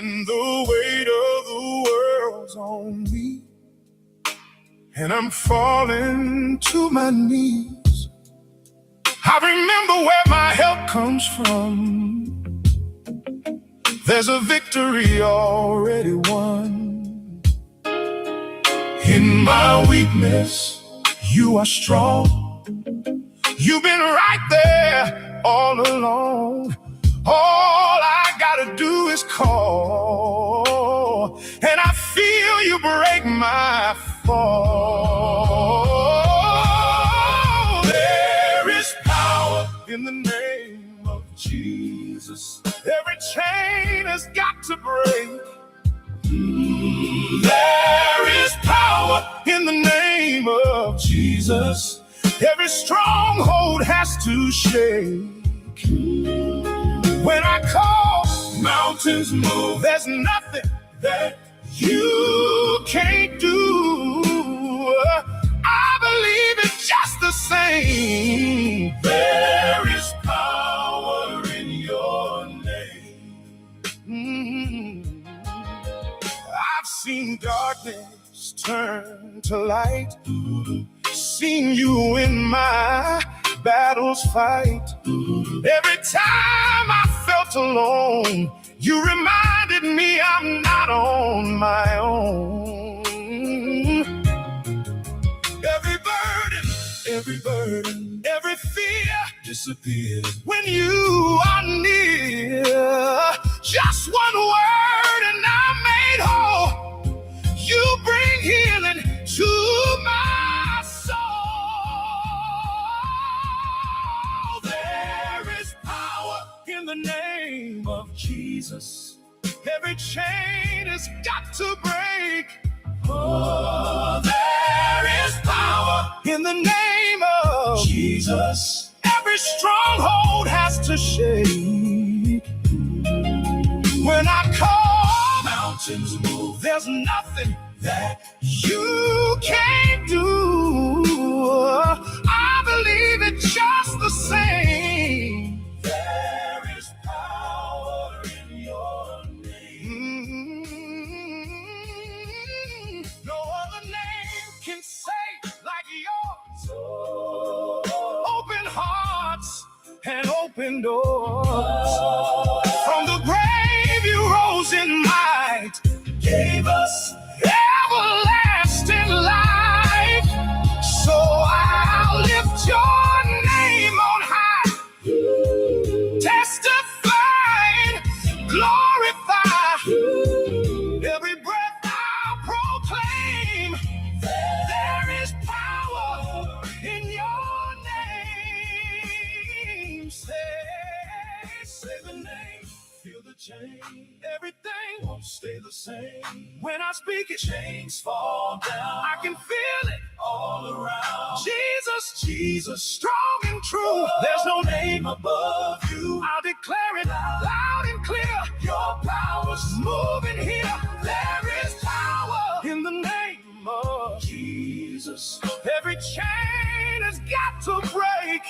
when the weight of the world's on me and I'm falling to my knees. I remember where my help comes from. There's a victory already won. In my weakness, you are strong. You've been right there all along. All I gotta do is call, and I feel you break my fall. There is power in the name of Jesus. Every chain has got to break. There is power in the name of Jesus. Every stronghold has to shake. When I call, mountains move. There's nothing that you can't do. I believe it just the same. There is power in your name. I've seen darkness turn to light. Seen you in my battles fight. Every time I felt alone, you reminded me I'm not on my own. Every burden, every fear disappears when you are near. Just one word and I'm made whole. You bring healing to my soul. In the name of Jesus, every chain has got to break. Oh, there is power in the name of Jesus. Every stronghold has to shake. When I call, mountains move. There's nothing that you can't do. I believe it just the same. Can say like yours. Open hearts and open doors. From the grave you rose in light, gave us everlasting life. So I'll lift your name on high, testifying, glorify. Every breath I'll proclaim. There is power in your name. Say the name, feel the change. Everything won't stay the same. When I speak it, chains fall down. I can feel it all around. Jesus, Jesus, strong and true. There's no name above you. I'll declare it loud and clear. Your power's moving here. There is power in the name of Jesus. Every chain has got to break.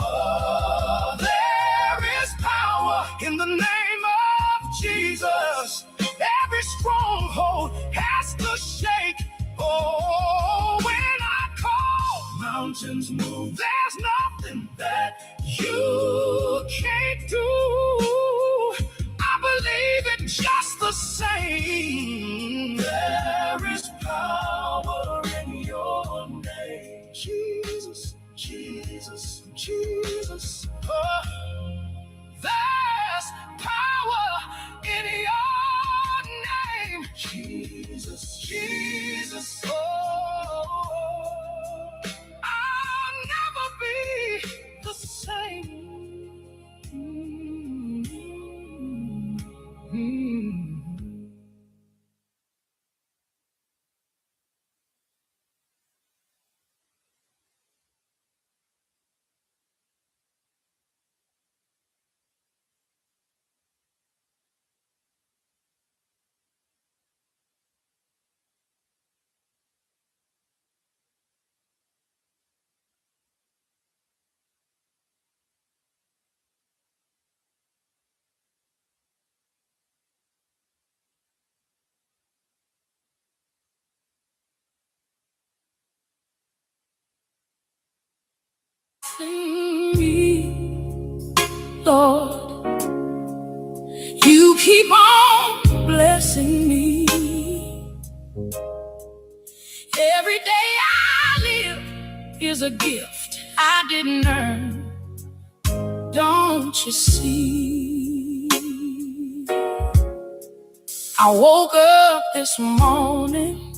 Oh, there is power in the name of Jesus. Every stronghold has to shake. Oh, when I call, mountains move. There's nothing that you can't do. I believe it just the same. There is power in your name. Jesus, Jesus, Jesus. Oh, there's power in your name. Jesus, Jesus. Oh, I'll never be the same. blessing me, Lord. You keep on blessing me. Every day I live is a gift I didn't earn. Don't you see? I woke up this morning,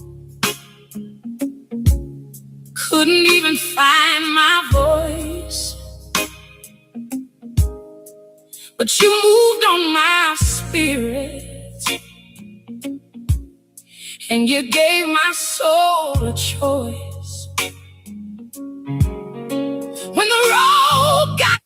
couldn't even find my voice, but you moved on my spirit and you gave my soul a choice. When the road got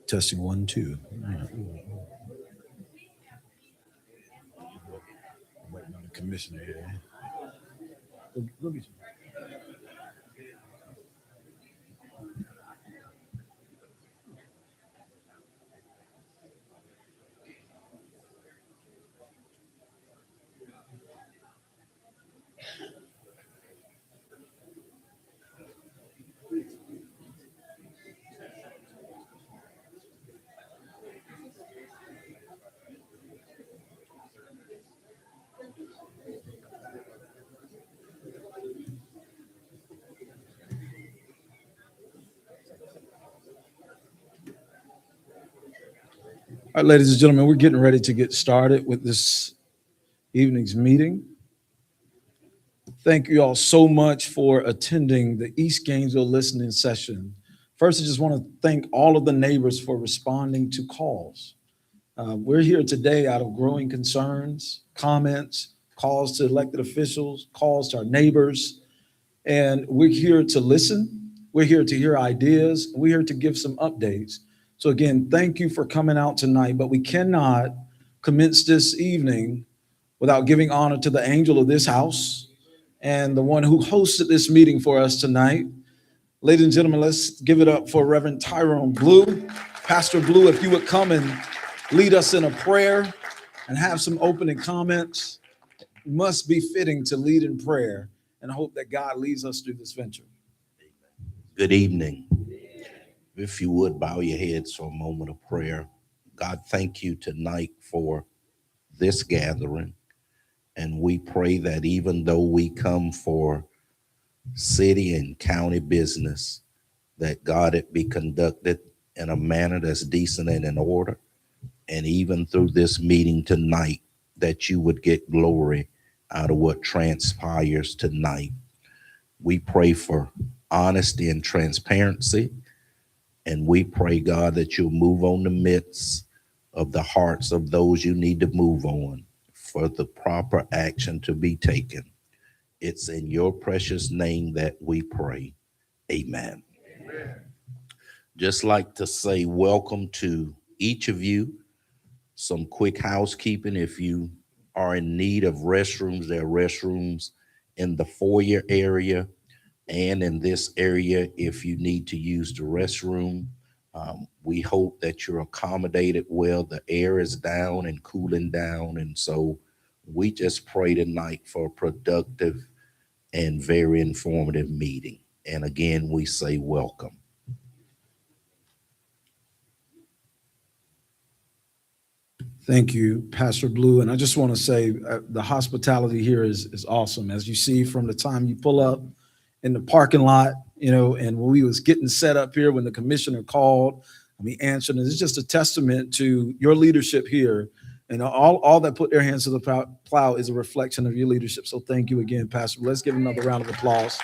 Testing 1, 2. All right. Waiting on the commissioner here. Go get you. All right, ladies and gentlemen, we're getting ready to get started with this evening's meeting. Thank you all so much for attending the East Gainesville listening session. First, I just want to thank all of the neighbors for responding to calls. We're here today out of growing concerns, comments, calls to elected officials, calls to our neighbors, and we're here to listen. We're here to hear ideas. We're here to give some updates. So again, thank you for coming out tonight, but we cannot commence this evening without giving honor to the angel of this house and the one who hosted this meeting for us tonight. Ladies and gentlemen, let's give it up for Reverend Tyrone Blue. Pastor Blue, if you would come and lead us in a prayer and have some opening comments. It must be fitting to lead in prayer and hope that God leads us through this venture. Good evening. If you would bow your heads for a moment of prayer. God, thank you tonight for this gathering. And we pray that even though we come for city and county business, that God, it be conducted in a manner that's decent and in order. And even through this meeting tonight, that you would get glory out of what transpires tonight. We pray for honesty and transparency. And we pray, God, that you'll move on the midst of the hearts of those you need to move on for the proper action to be taken. It's in your precious name that we pray. Amen. Amen. Just like to say welcome to each of you. Some quick housekeeping. If you are in need of restrooms, there are restrooms in the foyer area and in this area if you need to use the restroom. We hope that you're accommodated well. The air is down and cooling down. And so we just pray tonight for a productive and very informative meeting. And again, we say welcome. Thank you, Pastor Blue. And I just want to say the hospitality here is awesome. As you see from the time you pull up in the parking lot, and when we was getting set up here, when the commissioner called, we answered, and it's just a testament to your leadership here. And all that put their hands to the plow is a reflection of your leadership. So thank you again, Pastor. Let's give another round of applause.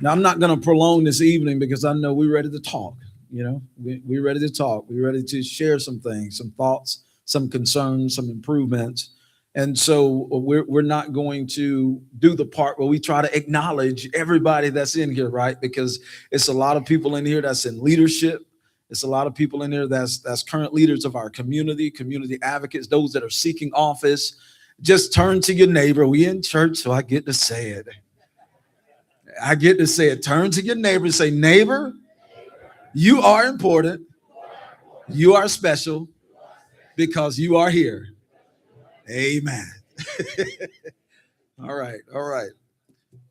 Now, I'm not going to prolong this evening because I know we're ready to talk. We're ready to talk. We're ready to share some things, some thoughts, some concerns, some improvements. And so we're not going to do the part where we try to acknowledge everybody that's in here, right? Because it's a lot of people in here that's in leadership. It's a lot of people in here that's current leaders of our community advocates, those that are seeking office. Just turn to your neighbor. We in church, so I get to say it. Turn to your neighbor and say, neighbor, you are important. You are special because you are here. Amen. All right.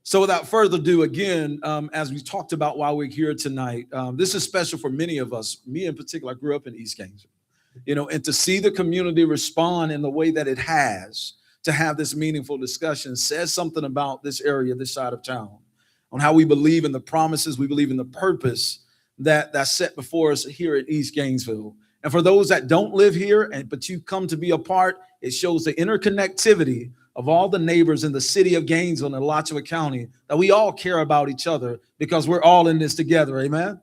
So without further ado, again, as we talked about while we're here tonight, this is special for many of us. Me in particular, I grew up in East Gainesville, and to see the community respond in the way that it has to have this meaningful discussion says something about this area, this side of town, on how we believe in the promises, we believe in the purpose that's set before us here at East Gainesville. And for those that don't live here, but you come to be a part, it shows the interconnectivity of all the neighbors in the city of Gainesville and Alachua County, that we all care about each other because we're all in this together. Amen.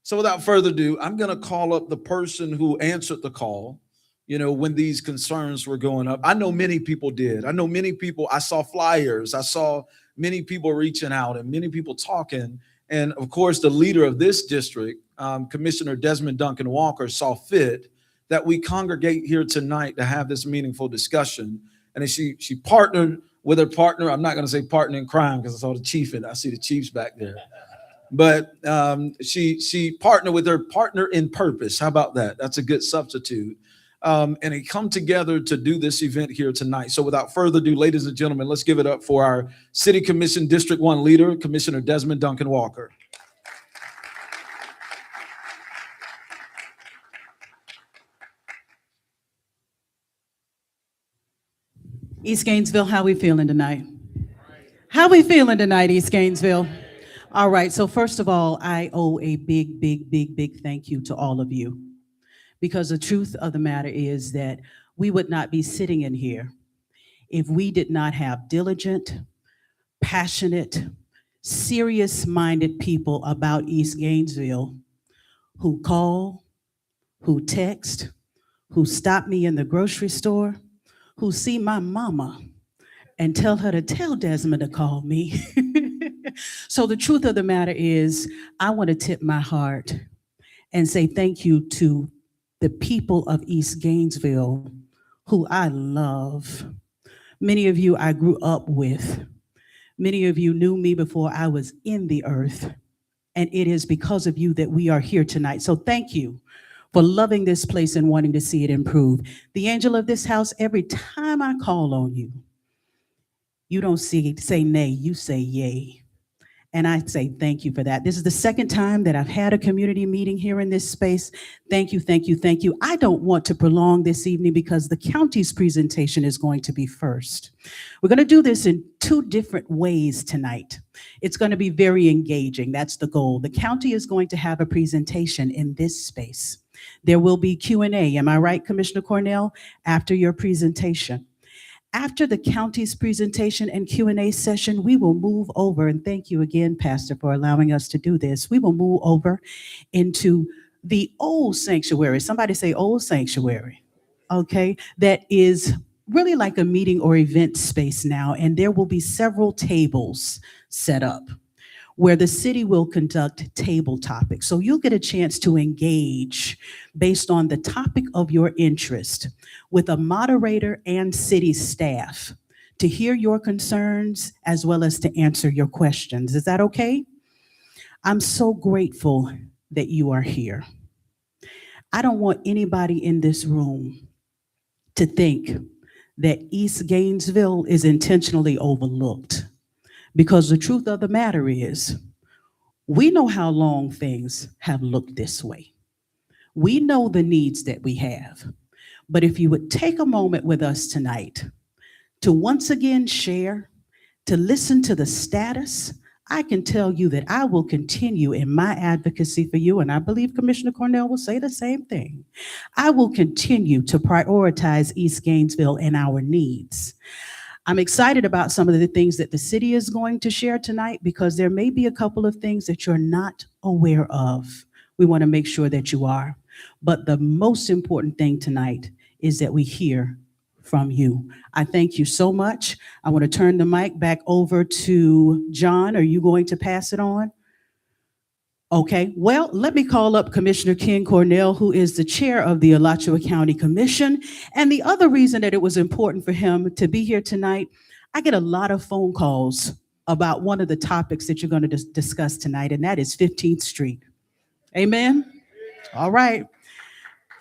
So without further ado, I'm going to call up the person who answered the call, when these concerns were going up. I know many people did. I saw flyers. I saw many people reaching out and many people talking. And of course, the leader of this district, Commissioner Desmond Duncan Walker, saw fit that we congregate here tonight to have this meaningful discussion. And she partnered with her partner. I'm not going to say partner in crime because I saw the chief and I see the chiefs back there. But she partnered with her partner in purpose. How about that? That's a good substitute. And they come together to do this event here tonight. So without further ado, ladies and gentlemen, let's give it up for our City Commission District 1 leader, Commissioner Desmond Duncan Walker. East Gainesville, how we feeling tonight? How we feeling tonight, East Gainesville? All right, so first of all, I owe a big thank you to all of you, because the truth of the matter is that we would not be sitting in here if we did not have diligent, passionate, serious-minded people about East Gainesville who call, who text, who stop me in the grocery store, who see my mama and tell her to tell Desmond to call me. So the truth of the matter is, I want to tip my heart and say thank you to the people of East Gainesville who I love. Many of you I grew up with. Many of you knew me before I was in the earth. And it is because of you that we are here tonight. So thank you for loving this place and wanting to see it improve. The angel of this house, every time I call on you, you don't say nay, you say yay. And I say thank you for that. This is the second time that I've had a community meeting here in this space. Thank you, thank you, thank you. I don't want to prolong this evening because the county's presentation is going to be first. We're going to do this in two different ways tonight. It's going to be very engaging. That's the goal. The county is going to have a presentation in this space. There will be Q&A. Am I right, Commissioner Cornell? After your presentation. After the county's presentation and Q&A session, we will move over, and thank you again, Pastor, for allowing us to do this. We will move over into the old sanctuary. Somebody say old sanctuary, okay? That is really like a meeting or event space now, and there will be several tables set up where the city will conduct table topics. So you'll get a chance to engage based on the topic of your interest with a moderator and city staff to hear your concerns as well as to answer your questions. Is that okay? I'm so grateful that you are here. I don't want anybody in this room to think that East Gainesville is intentionally overlooked. Because the truth of the matter is, we know how long things have looked this way. We know the needs that we have. But if you would take a moment with us tonight to once again share, to listen to the status, I can tell you that I will continue in my advocacy for you, and I believe Commissioner Cornell will say the same thing. I will continue to prioritize East Gainesville and our needs. I'm excited about some of the things that the city is going to share tonight because there may be a couple of things that you're not aware of. We want to make sure that you are. But the most important thing tonight is that we hear from you. I thank you so much. I want to turn the mic back over to John. Are you going to pass it on? Okay, well, let me call up Commissioner Ken Cornell, who is the chair of the Alachua County Commission. And the other reason that it was important for him to be here tonight, I get a lot of phone calls about one of the topics that you're going to discuss tonight, and that is 15th Street. Amen? All right.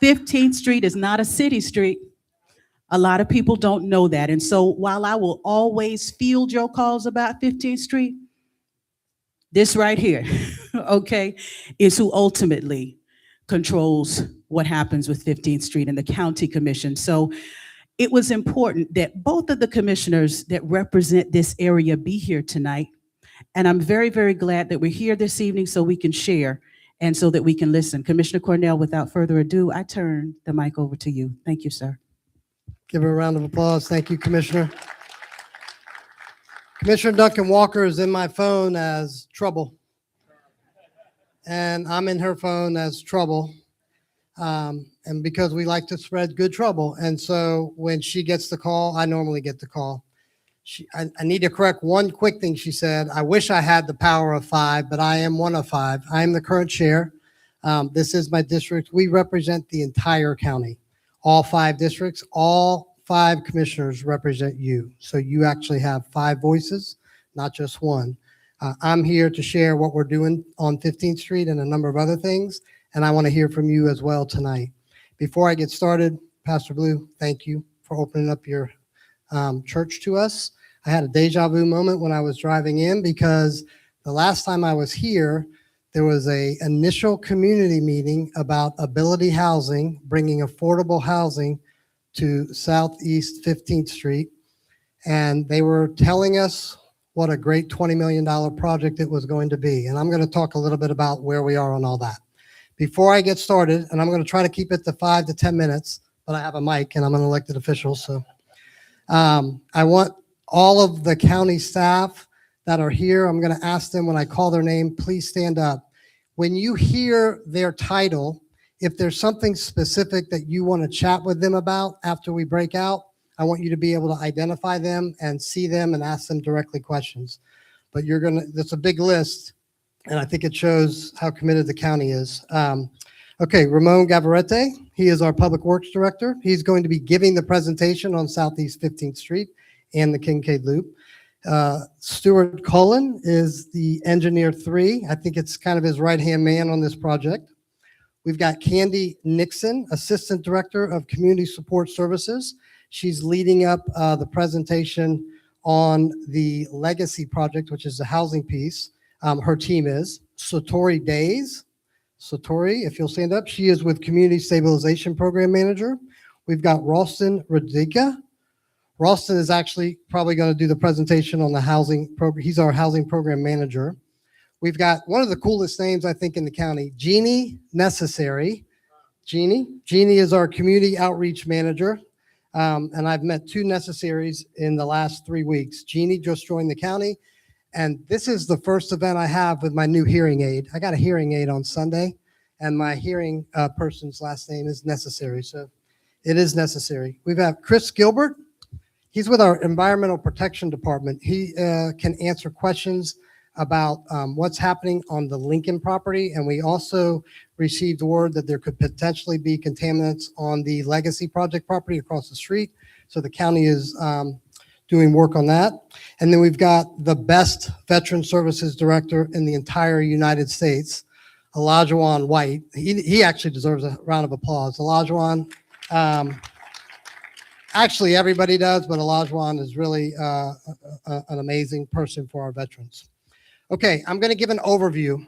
15th Street is not a city street. A lot of people don't know that. And so while I will always field your calls about 15th Street, this right here, okay, is who ultimately controls what happens with 15th Street and the county commission. So it was important that both of the commissioners that represent this area be here tonight. And I'm very, very glad that we're here this evening so we can share and so that we can listen. Commissioner Cornell, without further ado, I turn the mic over to you. Thank you, sir. Give her a round of applause. Thank you, Commissioner. Commissioner Duncan Walker is in my phone as Trouble. And I'm in her phone as Trouble. And because we like to spread good trouble. And so when she gets the call, I normally get the call. I need to correct one quick thing she said. I wish I had the power of 5, but I am one of 5. I am the current chair. This is my district. We represent the entire county, all 5 districts, all 5 commissioners represent you. So you actually have 5 voices, not just one. I'm here to share what we're doing on 15th Street and a number of other things, and I want to hear from you as well tonight. Before I get started, Pastor Blue, thank you for opening up your church to us. I had a deja vu moment when I was driving in because the last time I was here, there was a initial community meeting about Ability Housing, bringing affordable housing to Southeast 15th Street. And they were telling us what a great $20 million project it was going to be. And I'm going to talk a little bit about where we are on all that. Before I get started, and I'm going to try to keep it to 5 to 10 minutes, but I have a mic and I'm an elected official. So I want all of the county staff that are here, I'm going to ask them when I call their name, please stand up. When you hear their title, if there's something specific that you want to chat with them about after we break out, I want you to be able to identify them and see them and ask them directly questions. But that's a big list, and I think it shows how committed the county is. Okay, Ramon Gavarete, he is our Public Works Director. He's going to be giving the presentation on Southeast 15th Street and the Kincaid Loop. Stuart Cullen is the Engineer 3. I think it's kind of his right-hand man on this project. We've got Candy Nixon, Assistant Director of Community Support Services. She's leading up the presentation on the Legacy Project, which is the housing piece. Her team is Satori Days. Satori, if you'll stand up, she is with Community Stabilization Program Manager. We've got Ralston Radika. Ralston is actually probably going to do the presentation on the housing program. He's our housing program manager. We've got one of the coolest names, I think, in the county, Jeannie Necessary. Jeannie is our community outreach manager. And I've met 2 necessaries in the last 3 weeks. Jeannie just joined the county. And this is the first event I have with my new hearing aid. I got a hearing aid on Sunday, and my hearing person's last name is Necessary. So it is necessary. We've got Chris Gilbert. He's with our Environmental Protection Department. He can answer questions about what's happening on the Lincoln property. And we also received word that there could potentially be contaminants on the Legacy Project property across the street. So the county is doing work on that. And then we've got the best Veteran Services Director in the entire United States, Olajuwon White. He actually deserves a round of applause. Olajuwon, actually everybody does, but Olajuwon is really an amazing person for our veterans. Okay, I'm going to give an overview.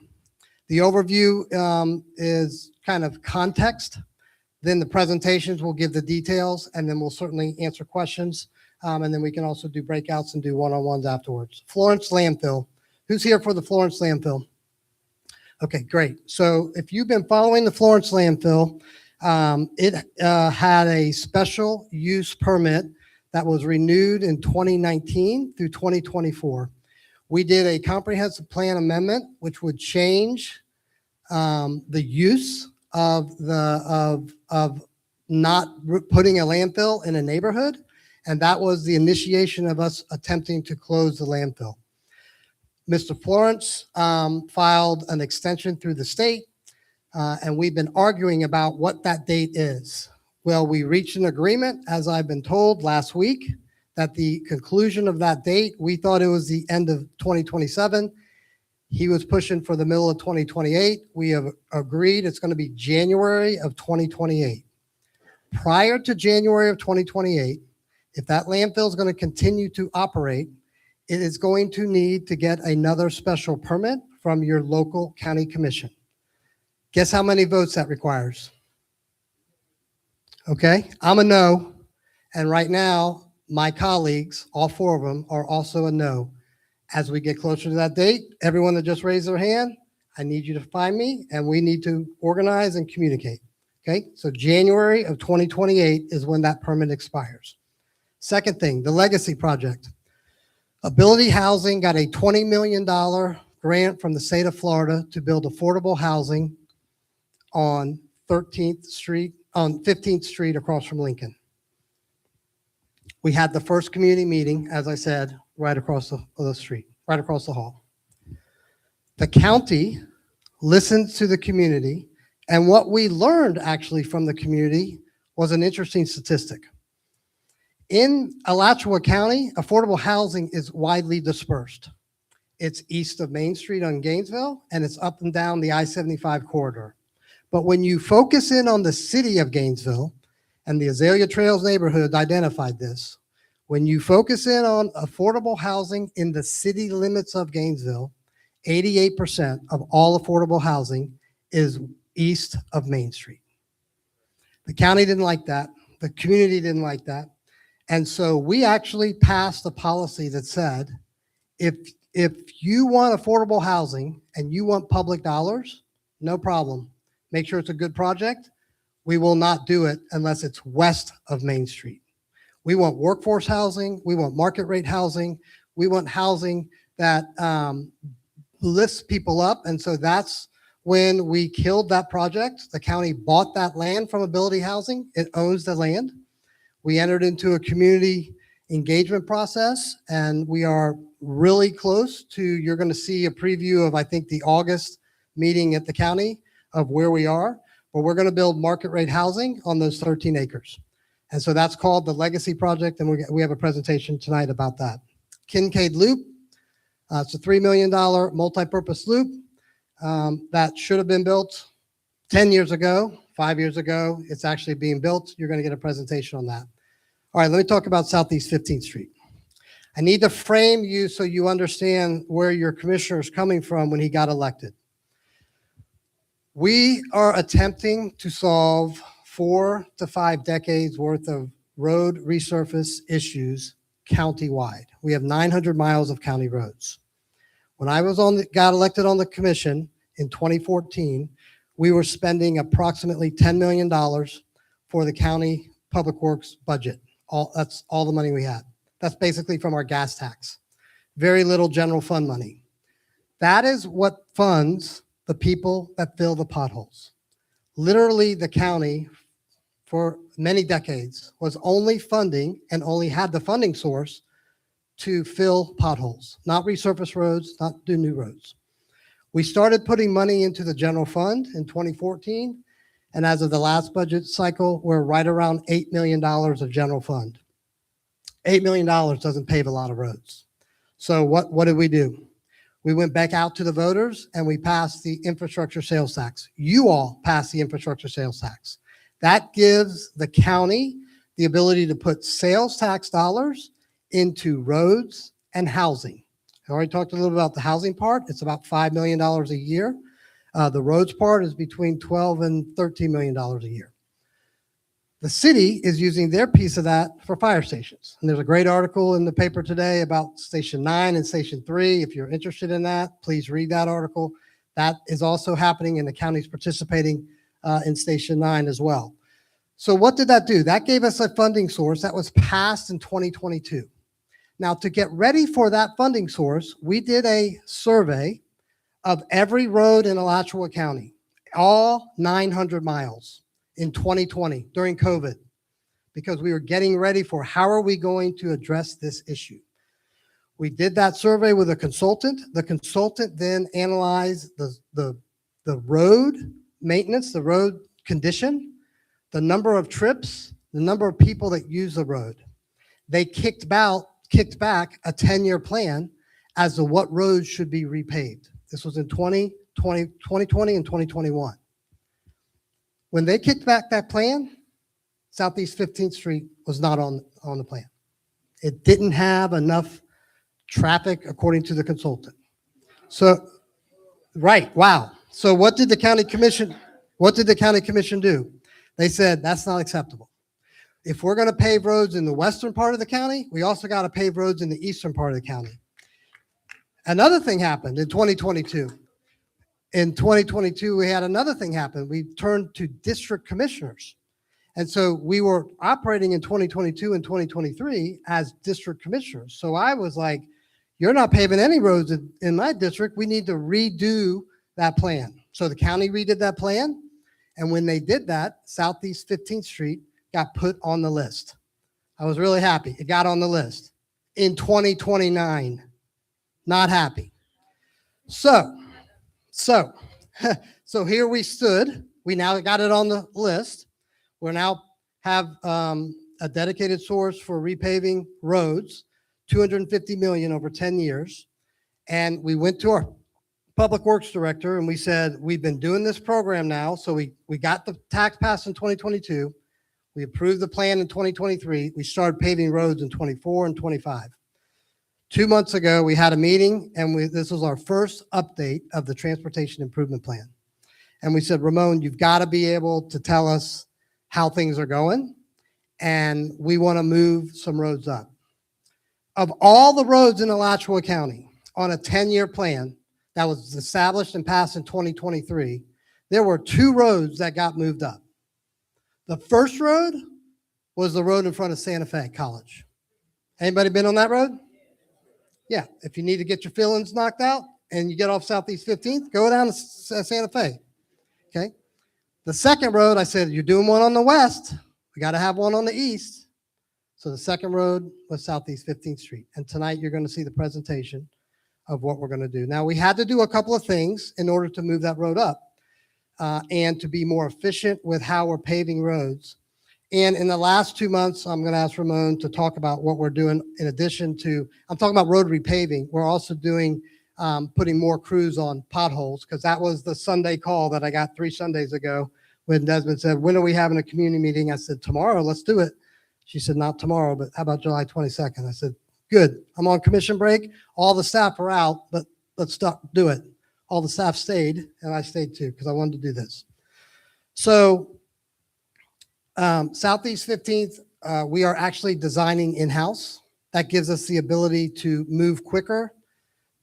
The overview is kind of context. Then the presentations will give the details, and then we'll certainly answer questions. And then we can also do breakouts and do one-on-ones afterwards. Florence Landfill. Who's here for the Florence Landfill? Okay, great. So if you've been following the Florence Landfill, it had a special use permit that was renewed in 2019 through 2024. We did a comprehensive plan amendment, which would change the use of not putting a landfill in a neighborhood. And that was the initiation of us attempting to close the landfill. Mr. Florence filed an extension through the state, and we've been arguing about what that date is. Well, we reached an agreement, as I've been told last week, that the conclusion of that date, we thought it was the end of 2027. He was pushing for the middle of 2028. We have agreed it's going to be January of 2028. Prior to January of 2028, if that landfill is going to continue to operate, it is going to need to get another special permit from your local county commission. Guess how many votes that requires? Okay, I'm a no. And right now, my colleagues, all 4 of them, are also a no. As we get closer to that date, everyone that just raised their hand, I need you to find me, and we need to organize and communicate. Okay, so January of 2028 is when that permit expires. Second thing, the Legacy Project. Ability Housing got a $20 million grant from the state of Florida to build affordable housing on 15th Street across from Lincoln. We had the first community meeting, as I said, right across the street, right across the hall. The county listened to the community, and what we learned actually from the community was an interesting statistic. In Alachua County, affordable housing is widely dispersed. It's east of Main Street on Gainesville, and it's up and down the I-75 corridor. But when you focus in on the city of Gainesville, and the Azalea Trails neighborhood identified this, when you focus in on affordable housing in the city limits of Gainesville, 88% of all affordable housing is east of Main Street. The county didn't like that. The community didn't like that. And so we actually passed a policy that said, if you want affordable housing and you want public dollars, no problem. Make sure it's a good project. We will not do it unless it's west of Main Street. We want workforce housing. We want market rate housing. We want housing that lifts people up. And so that's when we killed that project. The county bought that land from Ability Housing. It owns the land. We entered into a community engagement process, and we are really close to, you're going to see a preview of, I think, the August meeting at the county of where we are, but we're going to build market rate housing on those 13 acres. And so that's called the Legacy Project, and we have a presentation tonight about that. Kincaid Loop, it's a $3 million multi-purpose loop that should have been built 10 years ago, 5 years ago. It's actually being built. You're going to get a presentation on that. All right, let me talk about Southeast 15th Street. I need to frame you so you understand where your commissioner is coming from when he got elected. We are attempting to solve 4 to 5 decades worth of road resurface issues countywide. We have 900 miles of county roads. When I got elected on the commission in 2014, we were spending approximately $10 million for the county public works budget. That's all the money we had. That's basically from our gas tax. Very little general fund money. That is what funds the people that fill the potholes. Literally, the county for many decades was only funding and only had the funding source to fill potholes, not resurface roads, not do new roads. We started putting money into the general fund in 2014, and as of the last budget cycle, we're right around $8 million of general fund. $8 million doesn't pave a lot of roads. So what did we do? We went back out to the voters and we passed the infrastructure sales tax. You all passed the infrastructure sales tax. That gives the county the ability to put sales tax dollars into roads and housing. I already talked a little about the housing part. It's about $5 million a year. The roads part is between $12 and $13 million a year. The city is using their piece of that for fire stations. And there's a great article in the paper today about Station 9 and Station 3. If you're interested in that, please read that article. That is also happening, and the county's participating in Station 9 as well. So what did that do? That gave us a funding source that was passed in 2022. Now, to get ready for that funding source, we did a survey of every road in Alachua County, all 900 miles in 2020 during COVID, because we were getting ready for how are we going to address this issue. We did that survey with a consultant. The consultant then analyzed the road maintenance, the road condition, the number of trips, the number of people that use the road. They kicked back a 10-year plan as to what roads should be repaved. This was in 2020 and 2021. When they kicked back that plan, Southeast 15th Street was not on the plan. It didn't have enough traffic according to the consultant. So, right, wow. So what did the county commission do? They said, that's not acceptable. If we're going to pave roads in the western part of the county, we also got to pave roads in the eastern part of the county. Another thing happened in 2022. In 2022, we had another thing happen. We turned to district commissioners. And so we were operating in 2022 and 2023 as district commissioners. So I was like, you're not paving any roads in my district. We need to redo that plan. So the county redid that plan. And when they did that, Southeast 15th Street got put on the list. I was really happy. It got on the list. In 2029, not happy. So here we stood. We now got it on the list. We now have a dedicated source for repaving roads, $250 million over 10 years. And we went to our public works director and we said, we've been doing this program now. So we got the tax passed in 2022. We approved the plan in 2023. We started paving roads in 24 and 25. 2 months ago, we had a meeting and this was our first update of the transportation improvement plan. And we said, Ramon, you've got to be able to tell us how things are going. And we want to move some roads up. Of all the roads in Alachua County on a 10-year plan that was established and passed in 2023, there were 2 roads that got moved up. The first road was the road in front of Santa Fe College. Anybody been on that road? Yeah, if you need to get your feelings knocked out and you get off Southeast 15th, go down to Santa Fe, okay? The second road, I said, you're doing one on the west, we got to have one on the east. So the second road was Southeast 15th Street. And tonight you're going to see the presentation of what we're going to do. Now, we had to do a couple of things in order to move that road up and to be more efficient with how we're paving roads. And in the last 2 months, I'm going to ask Ramon to talk about what we're doing in addition to, I'm talking about road repaving. We're also doing, putting more crews on potholes, because that was the Sunday call that I got 3 Sundays ago when Desmond said, when are we having a community meeting? I said, tomorrow, let's do it. She said, not tomorrow, but how about July 22nd? I said, good. I'm on commission break. All the staff are out, but let's do it. All the staff stayed, and I stayed too, because I wanted to do this. So Southeast 15th, we are actually designing in-house. That gives us the ability to move quicker,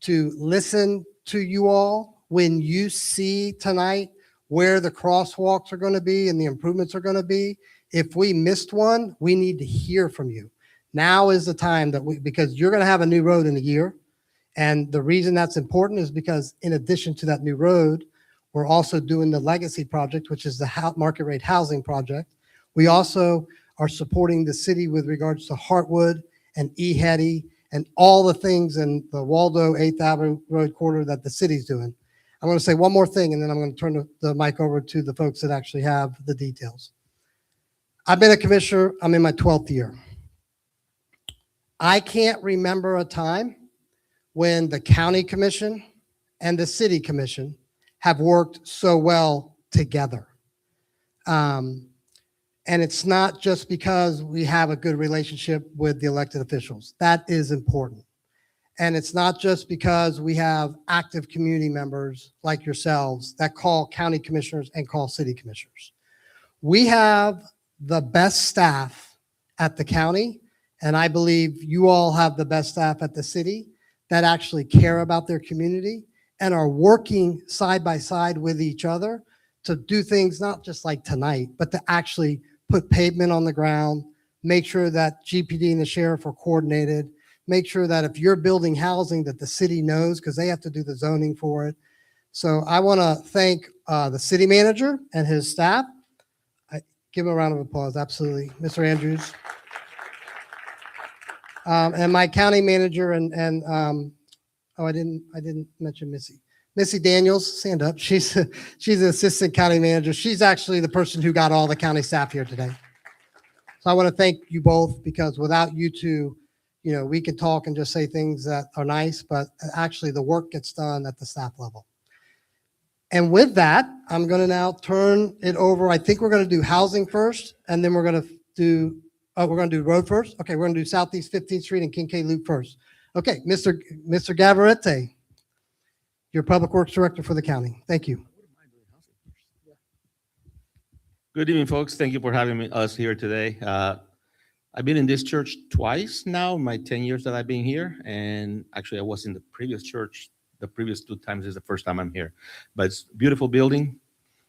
to listen to you all when you see tonight where the crosswalks are going to be and the improvements are going to be. If we missed one, we need to hear from you. Now is the time that because you're going to have a new road in a year. And the reason that's important is because in addition to that new road, we're also doing the legacy project, which is the market rate housing project. We also are supporting the city with regards to Heartwood and E-Hetty and all the things in the Waldo 8th Avenue Road corridor that the city's doing. I want to say one more thing, and then I'm going to turn the mic over to the folks that actually have the details. I've been a commissioner. I'm in my 12th year. I can't remember a time when the county commission and the city commission have worked so well together. And it's not just because we have a good relationship with the elected officials. That is important. And it's not just because we have active community members like yourselves that call county commissioners and call city commissioners. We have the best staff at the county, and I believe you all have the best staff at the city that actually care about their community and are working side by side with each other to do things not just like tonight, but to actually put pavement on the ground, make sure that GPD and the sheriff are coordinated, make sure that if you're building housing that the city knows because they have to do the zoning for it. So I want to thank the city manager and his staff. Give him a round of applause, absolutely. Mr. Andrews. And my county manager and oh, I didn't mention Missy. Missy Daniels, stand up. She's the assistant county manager. She's actually the person who got all the county staff here today. So I want to thank you both because without you two, you know, we can talk and just say things that are nice, but actually the work gets done at the staff level. And with that, I'm going to now turn it over. I think we're going to do housing first, and then we're going to do, we're going to do road first. Okay, we're going to do Southeast 15th Street and Kincaid Loop first. Okay, Mr. Gavarete, your Public Works Director for the county. Thank you. Good evening, folks. Thank you for having us here today. I've been in this church twice now, in my 10 years that I've been here. And actually, I was in the previous church. The previous 2 times is the first time I'm here. But it's a beautiful building.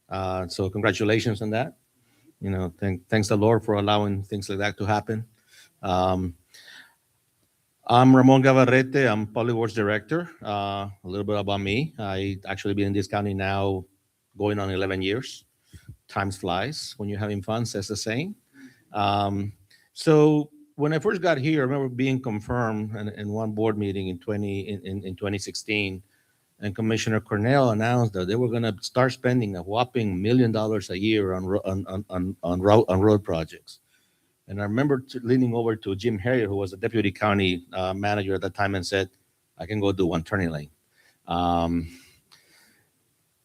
So congratulations on that. You know, thanks the Lord for allowing things like that to happen. I'm Ramon Gavarete. I'm Public Works Director. A little bit about me. I actually been in this county now going on 11 years. Time flies when you're having fun, says the saying. So when I first got here, I remember being confirmed in one board meeting in 2016, and Commissioner Cornell announced that they were going to start spending a whopping $1 million a year on road projects. And I remember leaning over to Jim Harriet, who was the deputy county manager at the time, and said, "I can go do one turning lane."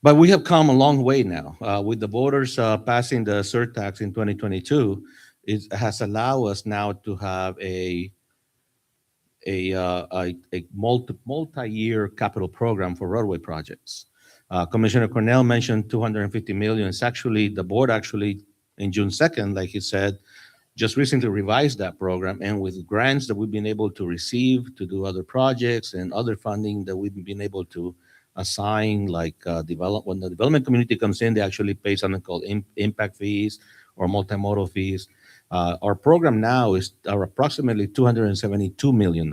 But we have come a long way now. With the voters passing the surtax in 2022, it has allowed us now to have a multi-year capital program for roadway projects. Commissioner Cornell mentioned 250 million. It's actually, the board actually, in June 2nd, like he said, just recently revised that program, and with grants that we've been able to receive to do other projects and other funding that we've been able to assign, like when the development community comes in, they actually pay something called impact fees or multimodal fees. Our program now are approximately $272 million.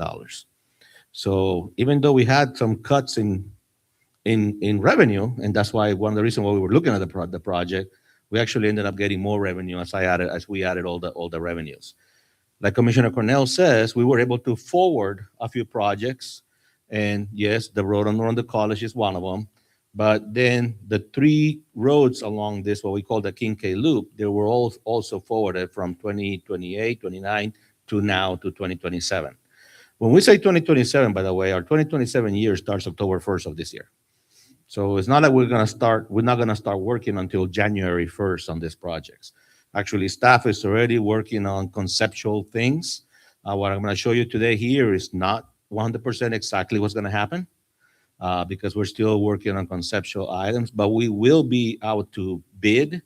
So even though we had some cuts in revenue, and that's why one of the reasons why we were looking at the project, we actually ended up getting more revenue as we added all the revenues. Like Commissioner Cornell says, we were able to forward a few projects, and yes, the road around the college is one of them. But then the 3 roads along this, what we call the Kincaid Loop, they were all also forwarded from 2028, 29 to now to 2027. When we say 2027, by the way, our 2027 year starts October 1st of this year. So it's not that we're not going to start working until January 1st on these projects. Actually, staff is already working on conceptual things. What I'm going to show you today here is not 100% exactly what's going to happen because we're still working on conceptual items, but we will be out to bid,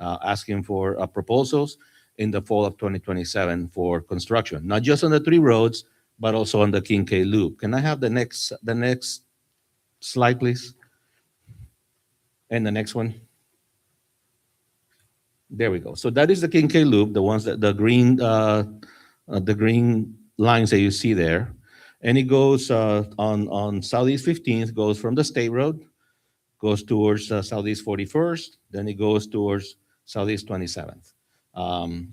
asking for proposals in the fall of 2027 for construction, not just on the 3 roads, but also on the Kincaid Loop. Can I have the next slide, please? And the next one. There we go. So that is the Kincaid Loop, the ones that the green lines that you see there. And it goes on Southeast 15th, goes from the State Road, goes towards Southeast 41st, then it goes towards Southeast 27th.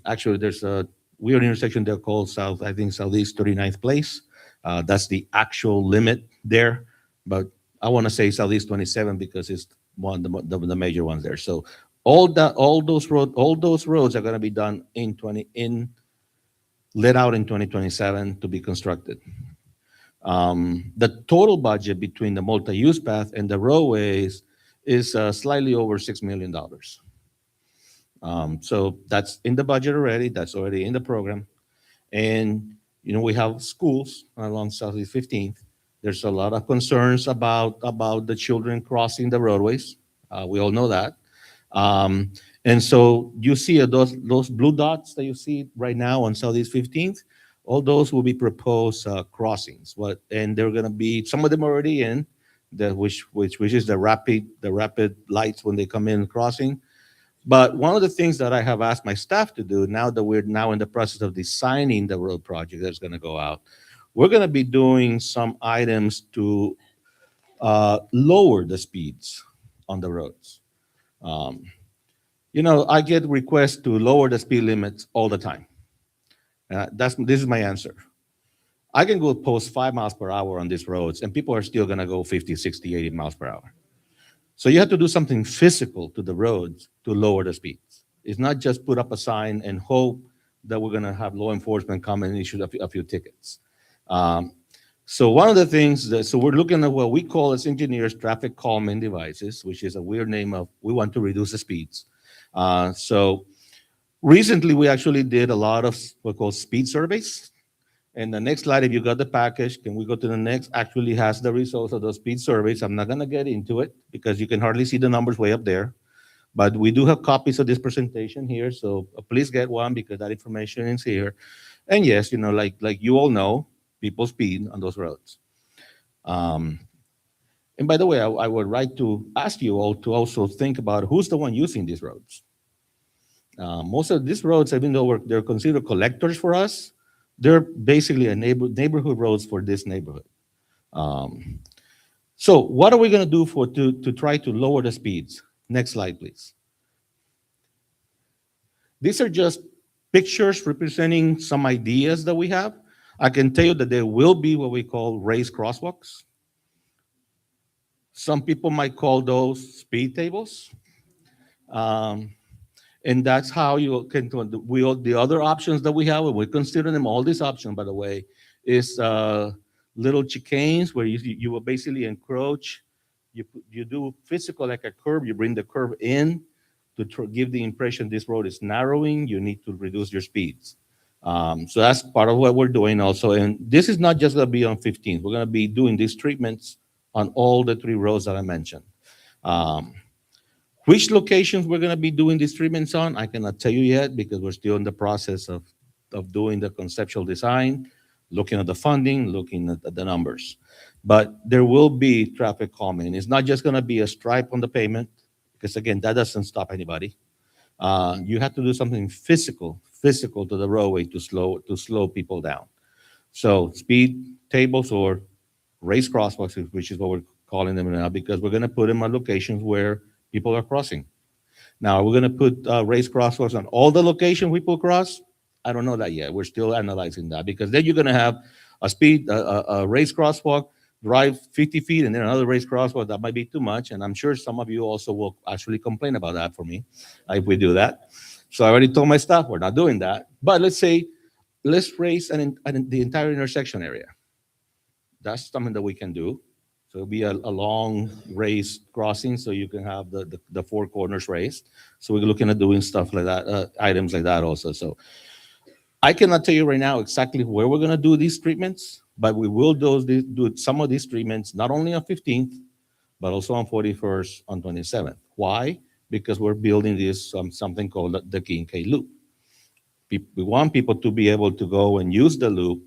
Actually, there's a weird intersection there called Southeast 39th Place. That's the actual limit there, but I want to say Southeast 27 because it's one of the major ones there. So all those roads are going to be done let out in 2027 to be constructed. The total budget between the multi-use path and the roadways is slightly over $6 million. So that's in the budget already. That's already in the program. And, we have schools along Southeast 15th. There's a lot of concerns about the children crossing the roadways. We all know that. And so you see those blue dots that you see right now on Southeast 15th, all those will be proposed crossings. And they're going to be, some of them already in, which is the rapid lights when they come in crossing. But one of the things that I have asked my staff to do now that we're now in the process of designing the road project that's going to go out, we're going to be doing some items to lower the speeds on the roads. I get requests to lower the speed limits all the time. This is my answer. I can go post 5 miles per hour on these roads, and people are still going to go 50, 60, 80 miles per hour. So you have to do something physical to the roads to lower the speeds. It's not just put up a sign and hope that we're going to have law enforcement come and issue a few tickets. So one of the things so we're looking at what we call as engineers traffic calming devices, which is a weird name of we want to reduce the speeds. So recently we actually did a lot of what we call speed surveys. And the next slide, if you got the package, can we go to the next? Actually has the results of those speed surveys. I'm not going to get into it because you can hardly see the numbers way up there. But we do have copies of this presentation here, so please get one because that information is here. And yes, like you all know, people speed on those roads. And by the way, I would like to ask you all to also think about who's the one using these roads. Most of these roads, even though they're considered collectors for us, they're basically a neighborhood roads for this neighborhood. So what are we going to do to try to lower the speeds? Next slide, please. These are just pictures representing some ideas that we have. I can tell you that there will be what we call raised crosswalks. Some people might call those speed tables. Um, and that's how you can, the other options that we have, and we consider them, all these options, by the way, is little chicanes where you will basically encroach. You do physical like a curve, you bring the curve in to give the impression this road is narrowing, you need to reduce your speeds. So that's part of what we're doing also. And this is not just gonna be on 15th, we're gonna be doing these treatments on all the 3 roads that I mentioned. Which locations we're gonna be doing these treatments on, I cannot tell you yet because we're still in the process of doing the conceptual design, looking at the funding, looking at the numbers. But there will be traffic calming. It's not just gonna be a stripe on the pavement, because again, that doesn't stop anybody. You have to do something physical to the roadway to slow people down. So speed tables or raised crosswalks, which is what we're calling them now, because we're gonna put them at locations where people are crossing. Now, we're gonna put raised crosswalks on all the locations people cross. I don't know that yet. We're still analyzing that, because then you're gonna have a raised crosswalk, drive 50 feet, and then another raised crosswalk. That might be too much, and I'm sure some of you also will actually complain about that for me if we do that. So I already told my staff we're not doing that. But let's raise the entire intersection area. That's something that we can do. So it'll be a long raised crossing, so you can have the 4 corners raised. So we're looking at doing stuff like that, items like that also. So I cannot tell you right now exactly where we're gonna do these treatments, but we will do some of these treatments, not only on 15th, but also on 41st, on 27th. Why? Because we're building this something called the Kincaid Loop. We want people to be able to go and use the loop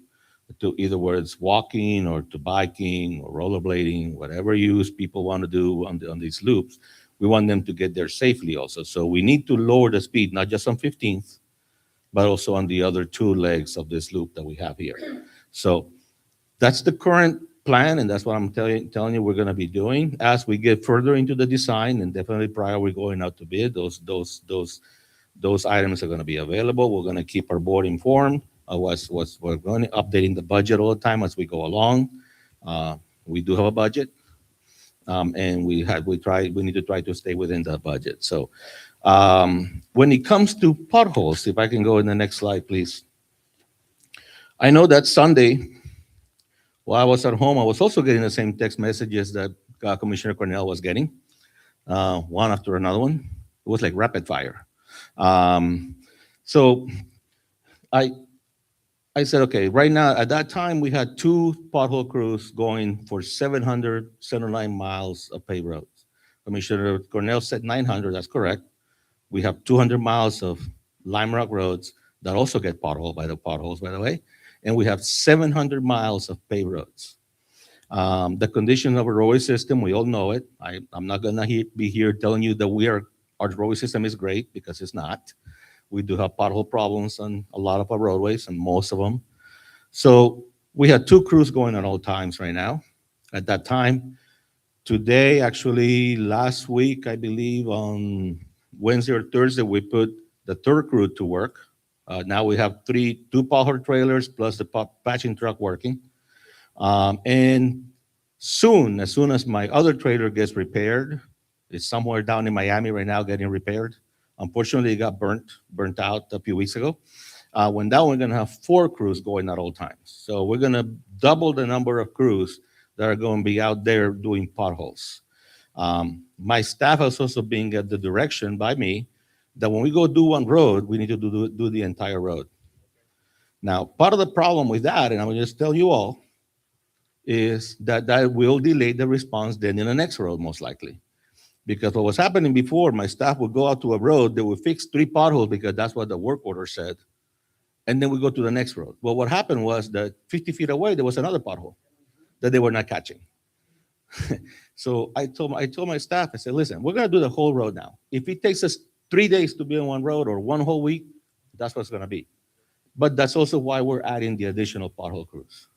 to either whether it's walking or to biking or rollerblading, whatever use people want to do on these loops. We want them to get there safely also. So we need to lower the speed, not just on 15th, but also on the other 2 legs of this loop that we have here. So that's the current plan, and that's what I'm telling you we're going to be doing. As we get further into the design, and definitely prior we're going out to bid, those items are going to be available. We're going to keep our board informed of we're going to updating the budget all the time as we go along. We do have a budget, and we need to try to stay within that budget. So when it comes to potholes, if I can go in the next slide, please. I know that Sunday, while I was at home, I was also getting the same text messages that Commissioner Cornell was getting, one after another one. It was like rapid fire. So I said, okay, right now, at that time, we had 2 pothole crews going for 779 miles of paved roads. Commissioner Cornell said 900, that's correct. We have 200 miles of lime rock roads that also get potholes, by the way. And we have 700 miles of paved roads. The condition of a roadway system, we all know it. I'm not gonna be here telling you that our roadway system is great, because it's not. We do have pothole problems on a lot of our roadways, and most of them. So we had 2 crews going at all times right now. At that time, today, actually, last week, I believe on Wednesday or Thursday, we put the 3rd crew to work. Now we have 2 pothole trailers plus the patching truck working. And as soon as my other trailer gets repaired, it's somewhere down in Miami right now getting repaired. Unfortunately, it got burnt out a few weeks ago. When that, we're gonna have 4 crews going at all times. So we're gonna double the number of crews that are gonna be out there doing potholes. My staff has also been get the direction by me that when we go do one road, we need to do the entire road. Now, part of the problem with that, and I will just tell you all, is that will delay the response then in the next road, most likely. Because what was happening before, my staff would go out to a road, they would fix 3 potholes because that's what the work order said, and then we go to the next road. Well, what happened was that 50 feet away, there was another pothole that they were not catching. So I told my staff, I said, listen, we're gonna do the whole road now. If it takes us 3 days to be on one road or one whole week, that's what it's gonna be. But that's also why we're adding the additional pothole crews.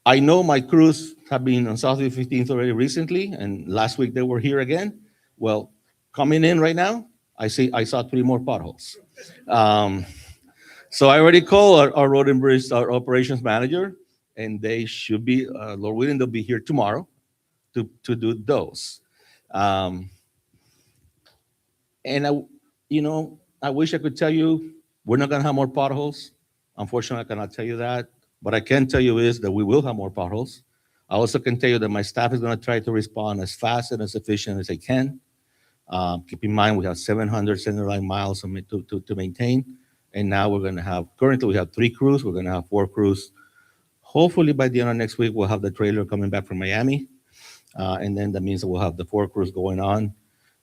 I know my crews have been on Southeast 15th already recently, and last week they were here again. Well, coming in right now, I saw 3 more potholes. Um, so I already called our road and bridge, our operations manager, and they should be, Lord willing, they'll be here tomorrow to do those. Um, and I wish I could tell you we're not gonna have more potholes. Unfortunately, I cannot tell you that. What I can tell you is that we will have more potholes. I also can tell you that my staff is gonna try to respond as fast and as efficient as they can. Keep in mind, we have 700 centerline miles to maintain. And now currently we have 3 crews. We're going to have 4 crews. Hopefully by the end of next week, we'll have the trailer coming back from Miami. And then that means that we'll have the 4 crews going on.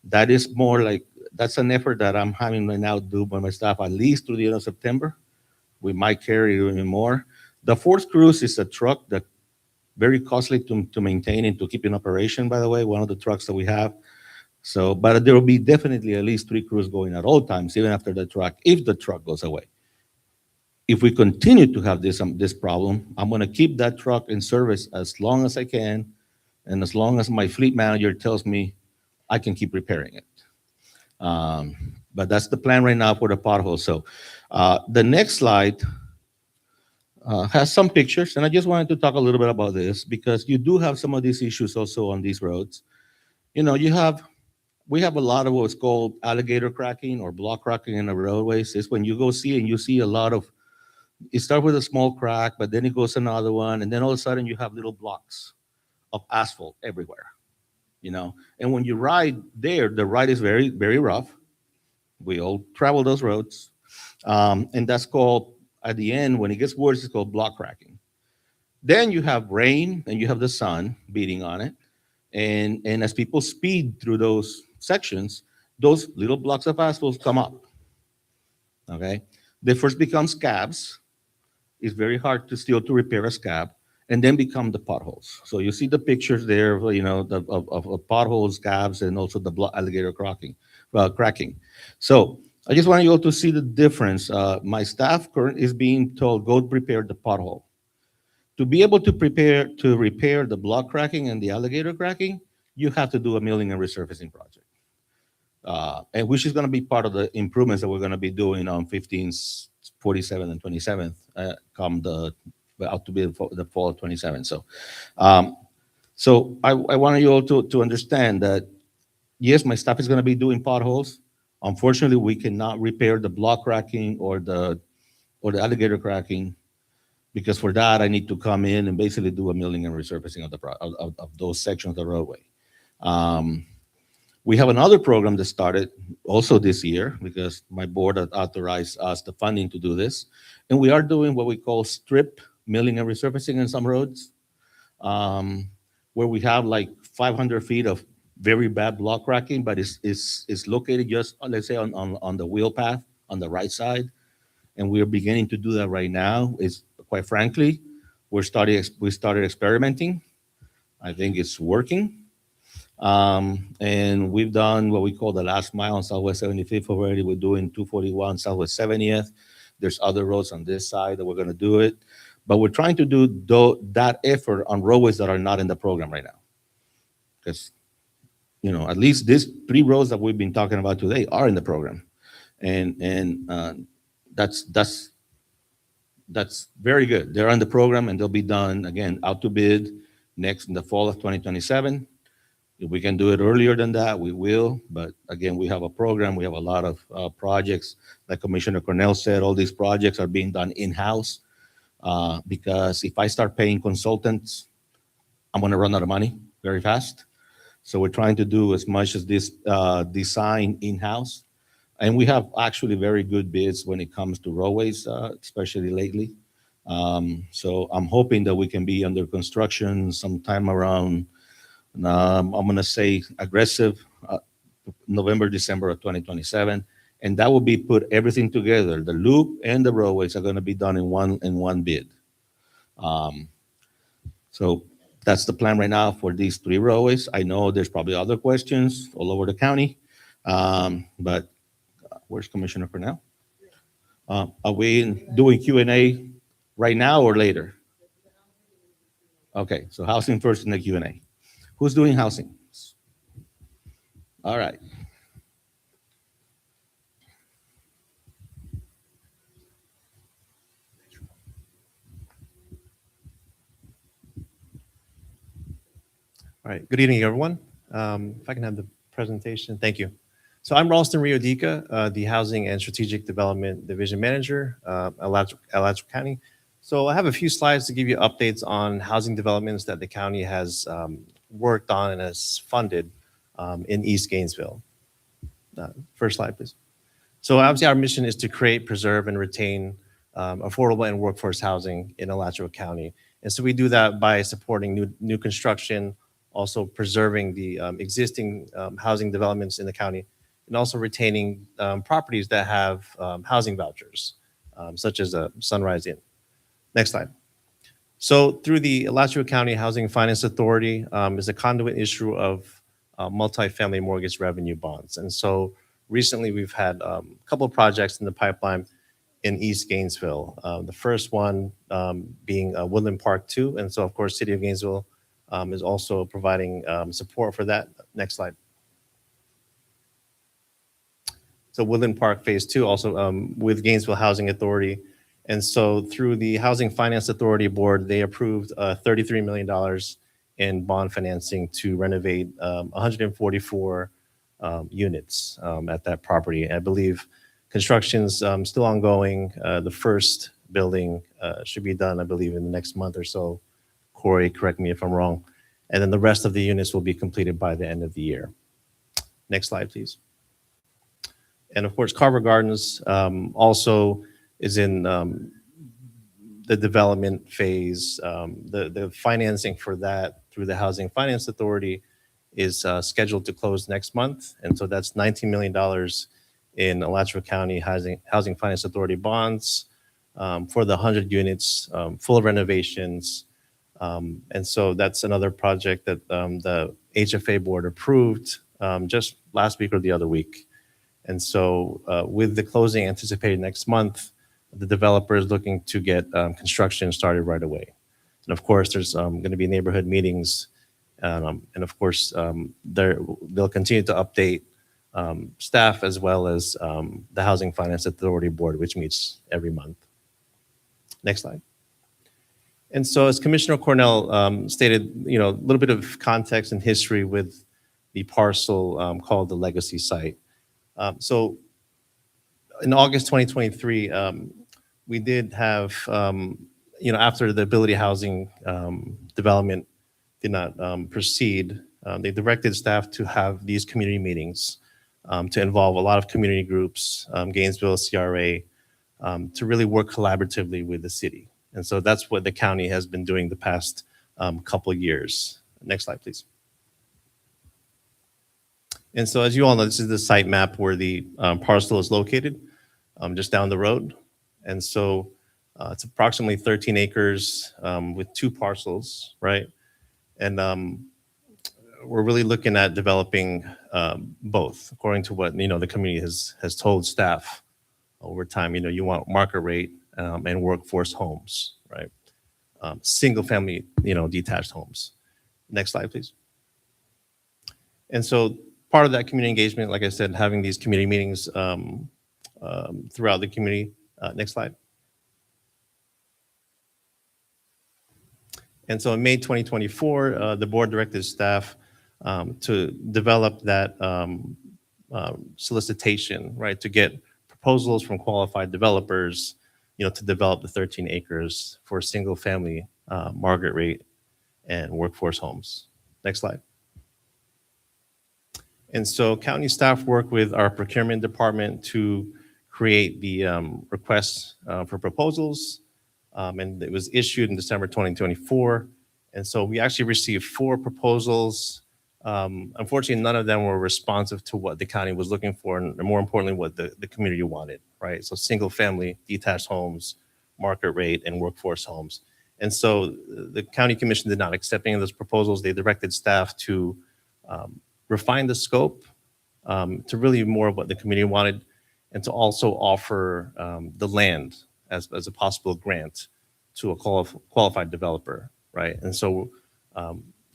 That is more like, that's an effort that I'm having right now to do by my staff at least through the end of September. We might carry even more. The 4th cruise is a truck that very costly to maintain and to keep in operation, by the way, one of the trucks that we have. So, but there will be definitely at least 3 crews going at all times, even after the truck, if the truck goes away. If we continue to have this problem, I'm going to keep that truck in service as long as I can, and as long as my fleet manager tells me I can keep repairing it. But that's the plan right now for the potholes. So, the next slide has some pictures, and I just wanted to talk a little bit about this because you do have some of these issues also on these roads. We have a lot of what's called alligator cracking or block cracking in the roadways. It's when you go see and you see a lot of, it starts with a small crack, but then it goes another one, and then all of a sudden you have little blocks of asphalt everywhere, And when you ride there, the ride is very, very rough. We all travel those roads. And that's called, at the end, when it gets worse, it's called block cracking. Then you have rain and you have the sun beating on it. And as people speed through those sections, those little blocks of asphalt come up. Okay? They first become scabs. It's very hard to repair a scab, and then become the potholes. So you see the pictures there, of potholes, scabs, and also the alligator cracking. So I just want you all to see the difference. My staff currently is being told, go prepare the pothole. To be able to repair the block cracking and the alligator cracking, you have to do a milling and resurfacing project. And which is going to be part of the improvements that we're going to be doing on 15th, 47th, and 27th, out to be the fall of 27. So, I want you all to understand that, yes, my staff is going to be doing potholes. Unfortunately, we cannot repair the block cracking or the alligator cracking, because for that, I need to come in and basically do a milling and resurfacing of those sections of the roadway. We have another program that started also this year because my board had authorized us the funding to do this. And we are doing what we call strip milling and resurfacing in some roads, where we have like 500 feet of very bad block cracking, but it's located just, let's say, on the wheel path on the right side. And we are beginning to do that right now. It's quite frankly, we started experimenting. I think it's working. And we've done what we call the last mile on Southwest 75th already. We're doing 241 Southwest 70th. There's other roads on this side that we're going to do it. But we're trying to do that effort on roadways that are not in the program right now. Because, at least these 3 roads that we've been talking about today are in the program. And that's very good. They're on the program, and they'll be done, again, out to bid next in the fall of 2027. If we can do it earlier than that, we will. But again, we have a program. We have a lot of projects. Like Commissioner Cornell said, all these projects are being done in-house because if I start paying consultants, I'm going to run out of money very fast. So we're trying to do as much as this design in-house. And we have actually very good bids when it comes to roadways, especially lately. So I'm hoping that we can be under construction sometime around, I'm going to say aggressive, November, December of 2027. And that will be put everything together. The loop and the roadways are going to be done in one bid. So that's the plan right now for these 3 roadways. I know there's probably other questions all over the county, but where's Commissioner Cornell? Are we doing Q&A right now or later? Okay, so housing first in the Q&A. Who's doing housing? All right. All right. Good evening, everyone. If I can have the presentation. Thank you. So I'm Ralston Riodica, the Housing and Strategic Development Division Manager at Alachua County. So I have a few slides to give you updates on housing developments that the county has worked on and has funded in East Gainesville. First slide, please. So obviously our mission is to create, preserve, and retain affordable and workforce housing in Alachua County. And so we do that by supporting new construction, also preserving the existing housing developments in the county, and also retaining properties that have housing vouchers, such as a Sunrise Inn. Next slide. So through the Alachua County Housing Finance Authority is a conduit issue of multifamily mortgage revenue bonds. And so recently we've had a couple of projects in the pipeline in East Gainesville. The first one being Woodland Park 2. And so of course, City of Gainesville is also providing support for that. Next slide. So Woodland Park Phase 2 also with Gainesville Housing Authority. And so through the Housing Finance Authority Board, they approved $33 million in bond financing to renovate 144 units at that property. I believe construction's still ongoing. The first building should be done, I believe, in the next month or so. Corey, correct me if I'm wrong. And then the rest of the units will be completed by the end of the year. Next slide, please. And of course, Carver Gardens also is in the development phase. The financing for that through the Housing Finance Authority is scheduled to close next month. And so that's $19 million in Alachua County Housing Finance Authority bonds for the 100 units, full renovations. And so that's another project that the HFA board approved just last week or the other week. And so with the closing anticipated next month, the developer is looking to get construction started right away. And of course, there's going to be neighborhood meetings. And of course, they'll continue to update staff as well as the Housing Finance Authority Board, which meets every month. Next slide. And so as Commissioner Cornell stated, a little bit of context and history with the parcel called the Legacy Site. So in August 2023, we did have, after the Ability Housing development did not proceed, they directed staff to have these community meetings to involve a lot of community groups, Gainesville, CRA, to really work collaboratively with the city. And so that's what the county has been doing the past couple of years. Next slide, please. And so as you all know, this is the site map where the parcel is located, just down the road. And so it's approximately 13 acres with 2 parcels, right? And we're really looking at developing both, according to what the community has told staff over time. You want market rate and workforce homes, right? Single family, detached homes. Next slide, please. And so part of that community engagement, like I said, having these community meetings throughout the community. Next slide. And so in May 2024, the board directed staff to develop that solicitation, right, to get proposals from qualified developers, to develop the 13 acres for single family market rate and workforce homes. Next slide. And so county staff work with our procurement department to create the requests for proposals. And it was issued in December 2024. And so we actually received 4 proposals. Unfortunately, none of them were responsive to what the county was looking for, and more importantly, what the community wanted, right? So single family, detached homes, market rate, and workforce homes. And so the county commission did not accept any of those proposals. They directed staff to refine the scope to really more of what the community wanted, and to also offer the land as a possible grant to a qualified developer, right? And so,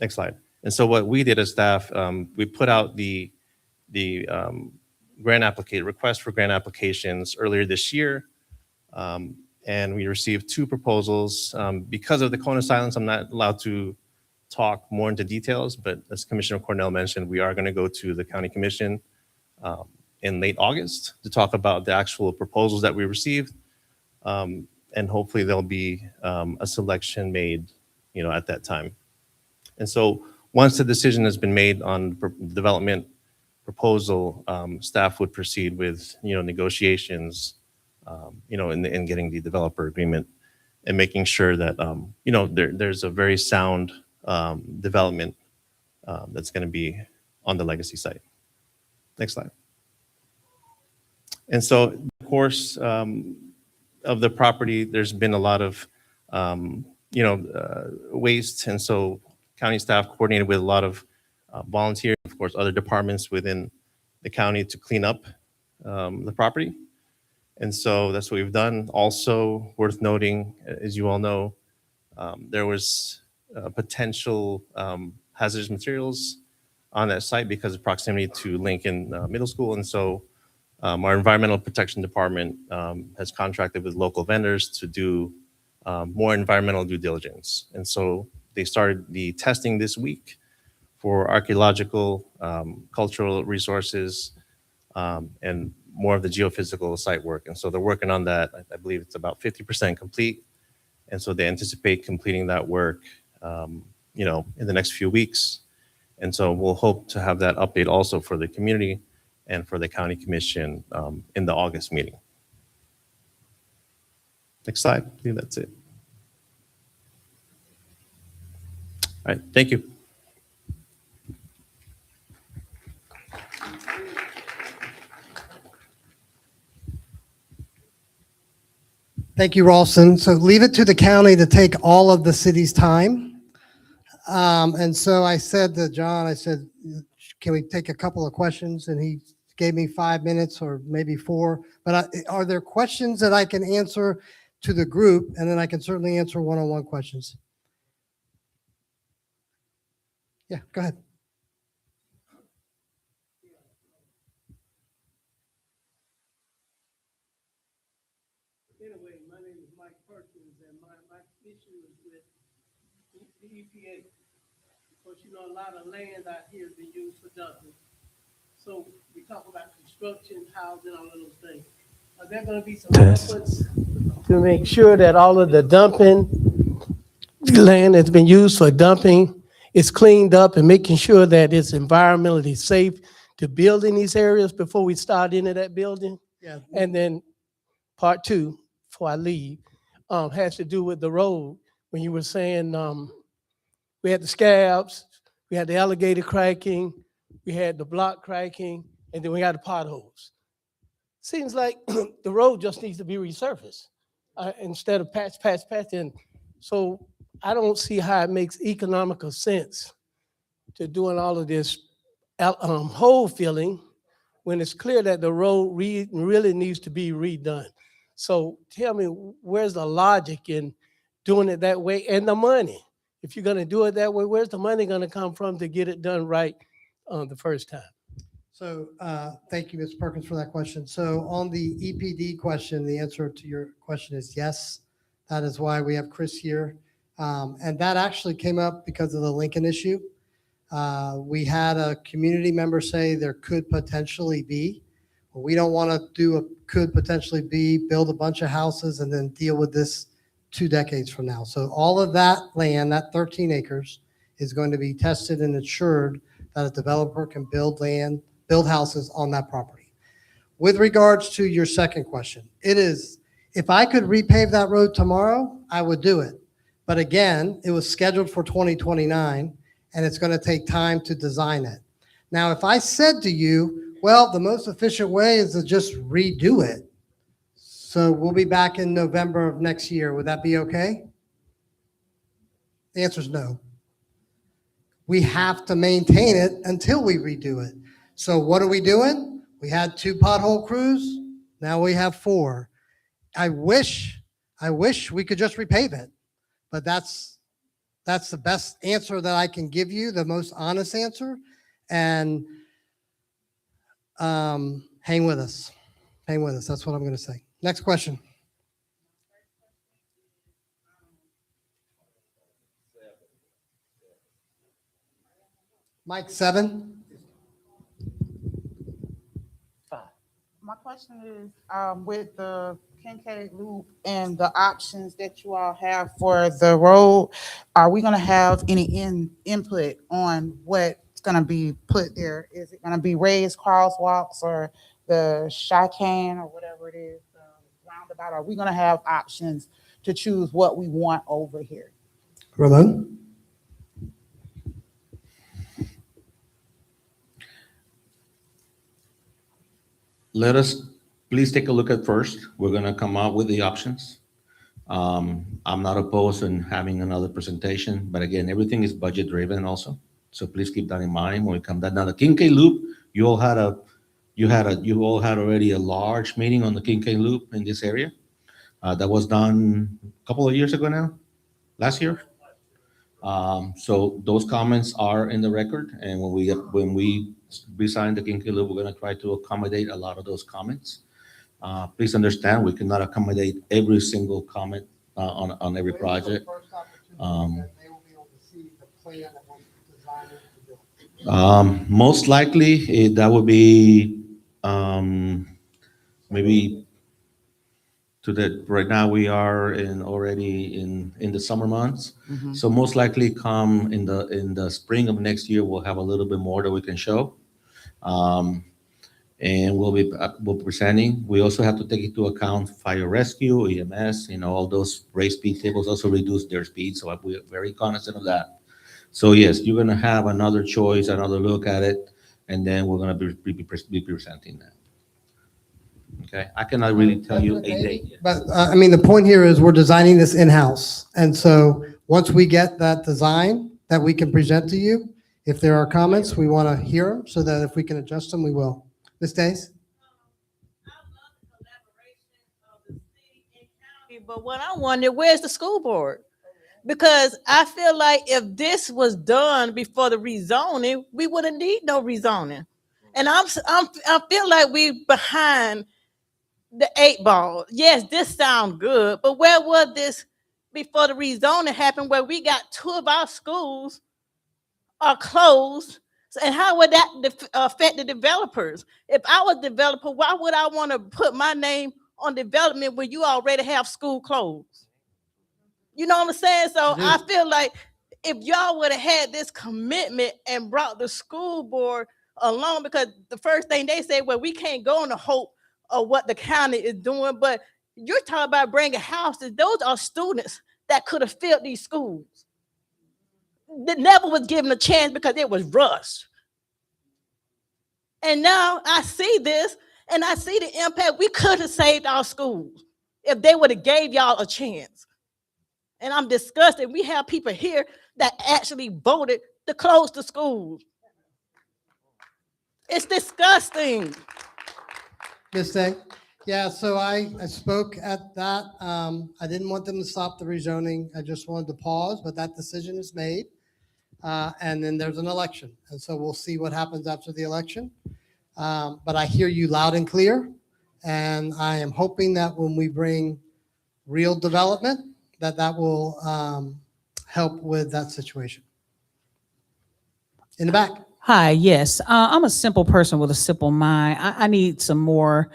next slide. And so what we did as staff, we put out the request for grant applications earlier this year, and we received 2 proposals. Because of the cone of silence, I'm not allowed to talk more into details, but as Commissioner Cornell mentioned, we are going to go to the county commission in late August to talk about the actual proposals that we received. And hopefully there'll be a selection made, at that time. And so once the decision has been made on development proposal, staff would proceed with, negotiations, in getting the developer agreement and making sure that, there's a very sound development that's going to be on the legacy site. Next slide. And so, of course, of the property, there's been a lot of, waste. And so county staff coordinated with a lot of volunteers, of course, other departments within the county to clean up the property. And so that's what we've done. Also worth noting, as you all know, there was potential hazardous materials on that site because of proximity to Lincoln Middle School. And so our Environmental Protection Department has contracted with local vendors to do more environmental due diligence. And so they started the testing this week for archaeological, cultural resources, and more of the geophysical site work. And so they're working on that. I believe it's about 50% complete. And so they anticipate completing that work, in the next few weeks. And so we'll hope to have that update also for the community and for the county commission in the August meeting. Next slide. I believe that's it. All right, thank you. Thank you, Ralston. So leave it to the county to take all of the city's time. And so I said to John, can we take a couple of questions? And he gave me 5 minutes or maybe 4. But are there questions that I can answer to the group? And then I can certainly answer one-on-one questions. Yeah, go ahead. Anyway, my name is Mike Perkins, and my issue is with the EPA. Because, a lot of land out here has been used for dumping. So we talk about construction, housing, all of those things. Are there going to be some efforts to make sure that all of the dumping land that's been used for dumping is cleaned up and making sure that it's environmentally safe to build in these areas before we start into that building? Yeah. And then part 2, before I leave, has to do with the road. When you were saying we had the scabs, we had the alligator cracking, we had the block cracking, and then we got the potholes. Seems like the road just needs to be resurfaced instead of patch. And so I don't see how it makes economical sense to doing all of this hole filling when it's clear that the road really needs to be redone. So tell me, where's the logic in doing it that way, and the money? If you're going to do it that way, where's the money going to come from to get it done right the first time? So thank you, Mr. Perkins, for that question. So on the EPD question, the answer to your question is yes. That is why we have Chris here. And that actually came up because of the Lincoln issue. We had a community member say there could potentially be. Well, we don't want to do a could potentially be, build a bunch of houses and then deal with this 2 decades from now. So all of that land, that 13 acres, is going to be tested and ensured that a developer can build houses on that property. With regards to your second question, if I could repave that road tomorrow, I would do it. But again, it was scheduled for 2029, and it's going to take time to design it. Now, if I said to you, well, the most efficient way is to just redo it, so we'll be back in November of next year, would that be okay? The answer is no. We have to maintain it until we redo it. So what are we doing? We had 2 pothole crews. Now we have 4. I wish we could just repave it, but that's the best answer that I can give you, the most honest answer. And hang with us. Hang with us. That's what I'm going to say. Next question. Mike 7. My question is, with the Kincaid Loop and the options that you all have for the road, are we gonna have any input on what's gonna be put there? Is it gonna be raised crosswalks or the chicane or whatever it is, roundabout? Are we gonna have options to choose what we want over here? Ramon? Let us please take a look at first. We're gonna come out with the options. I'm not opposed in having another presentation, but again, everything is budget driven also. So please keep that in mind when we come down. Now, the Kincaid Loop, you all had already a large meeting on the Kincaid Loop in this area. That was done a couple of years ago now, last year. So those comments are in the record, and when we design the Kincaid Loop, we're gonna try to accommodate a lot of those comments. Please understand, we cannot accommodate every single comment on every project. Most likely, that would be maybe right now we are already in the summer months. So most likely come in the spring of next year, we'll have a little bit more that we can show. And we'll be presenting. We also have to take into account fire rescue, EMS, all those raised speed tables also reduce their speed. So we're very cognizant of that. So yes, you're gonna have another choice, another look at it, and then we're gonna be presenting that. Okay, I cannot really tell you a date yet. But I mean, the point here is we're designing this in-house. And so once we get that design that we can present to you, if there are comments, we want to hear them so that if we can adjust them, we will. Ms. Days? But what I wonder, where's the school board? Because I feel like if this was done before the rezoning, we wouldn't need no rezoning. And I feel like we behind the 8 ball. Yes, this sounds good, but where was this before the rezoning happened, where we got 2 of our schools are closed? And how would that affect the developers? If I was a developer, why would I want to put my name on development when you already have school closed? You know what I'm saying? So I feel like if y'all would have had this commitment and brought the school board along, because the first thing they say, well, we can't go on the hope of what the county is doing, but you're talking about bringing houses. Those are students that could have filled these schools. That never was given a chance because it was rushed. And now I see this and I see the impact. We could have saved our schools if they would have gave y'all a chance. And I'm disgusted. We have people here that actually voted to close the schools. It's disgusting. Ms. Day? Yeah, so I spoke at that. I didn't want them to stop the rezoning. I just wanted to pause, but that decision is made. And then there's an election. And so we'll see what happens after the election. But I hear you loud and clear. And I am hoping that when we bring real development, that will help with that situation. In the back. Hi, yes. I'm a simple person with a simple mind. I need some more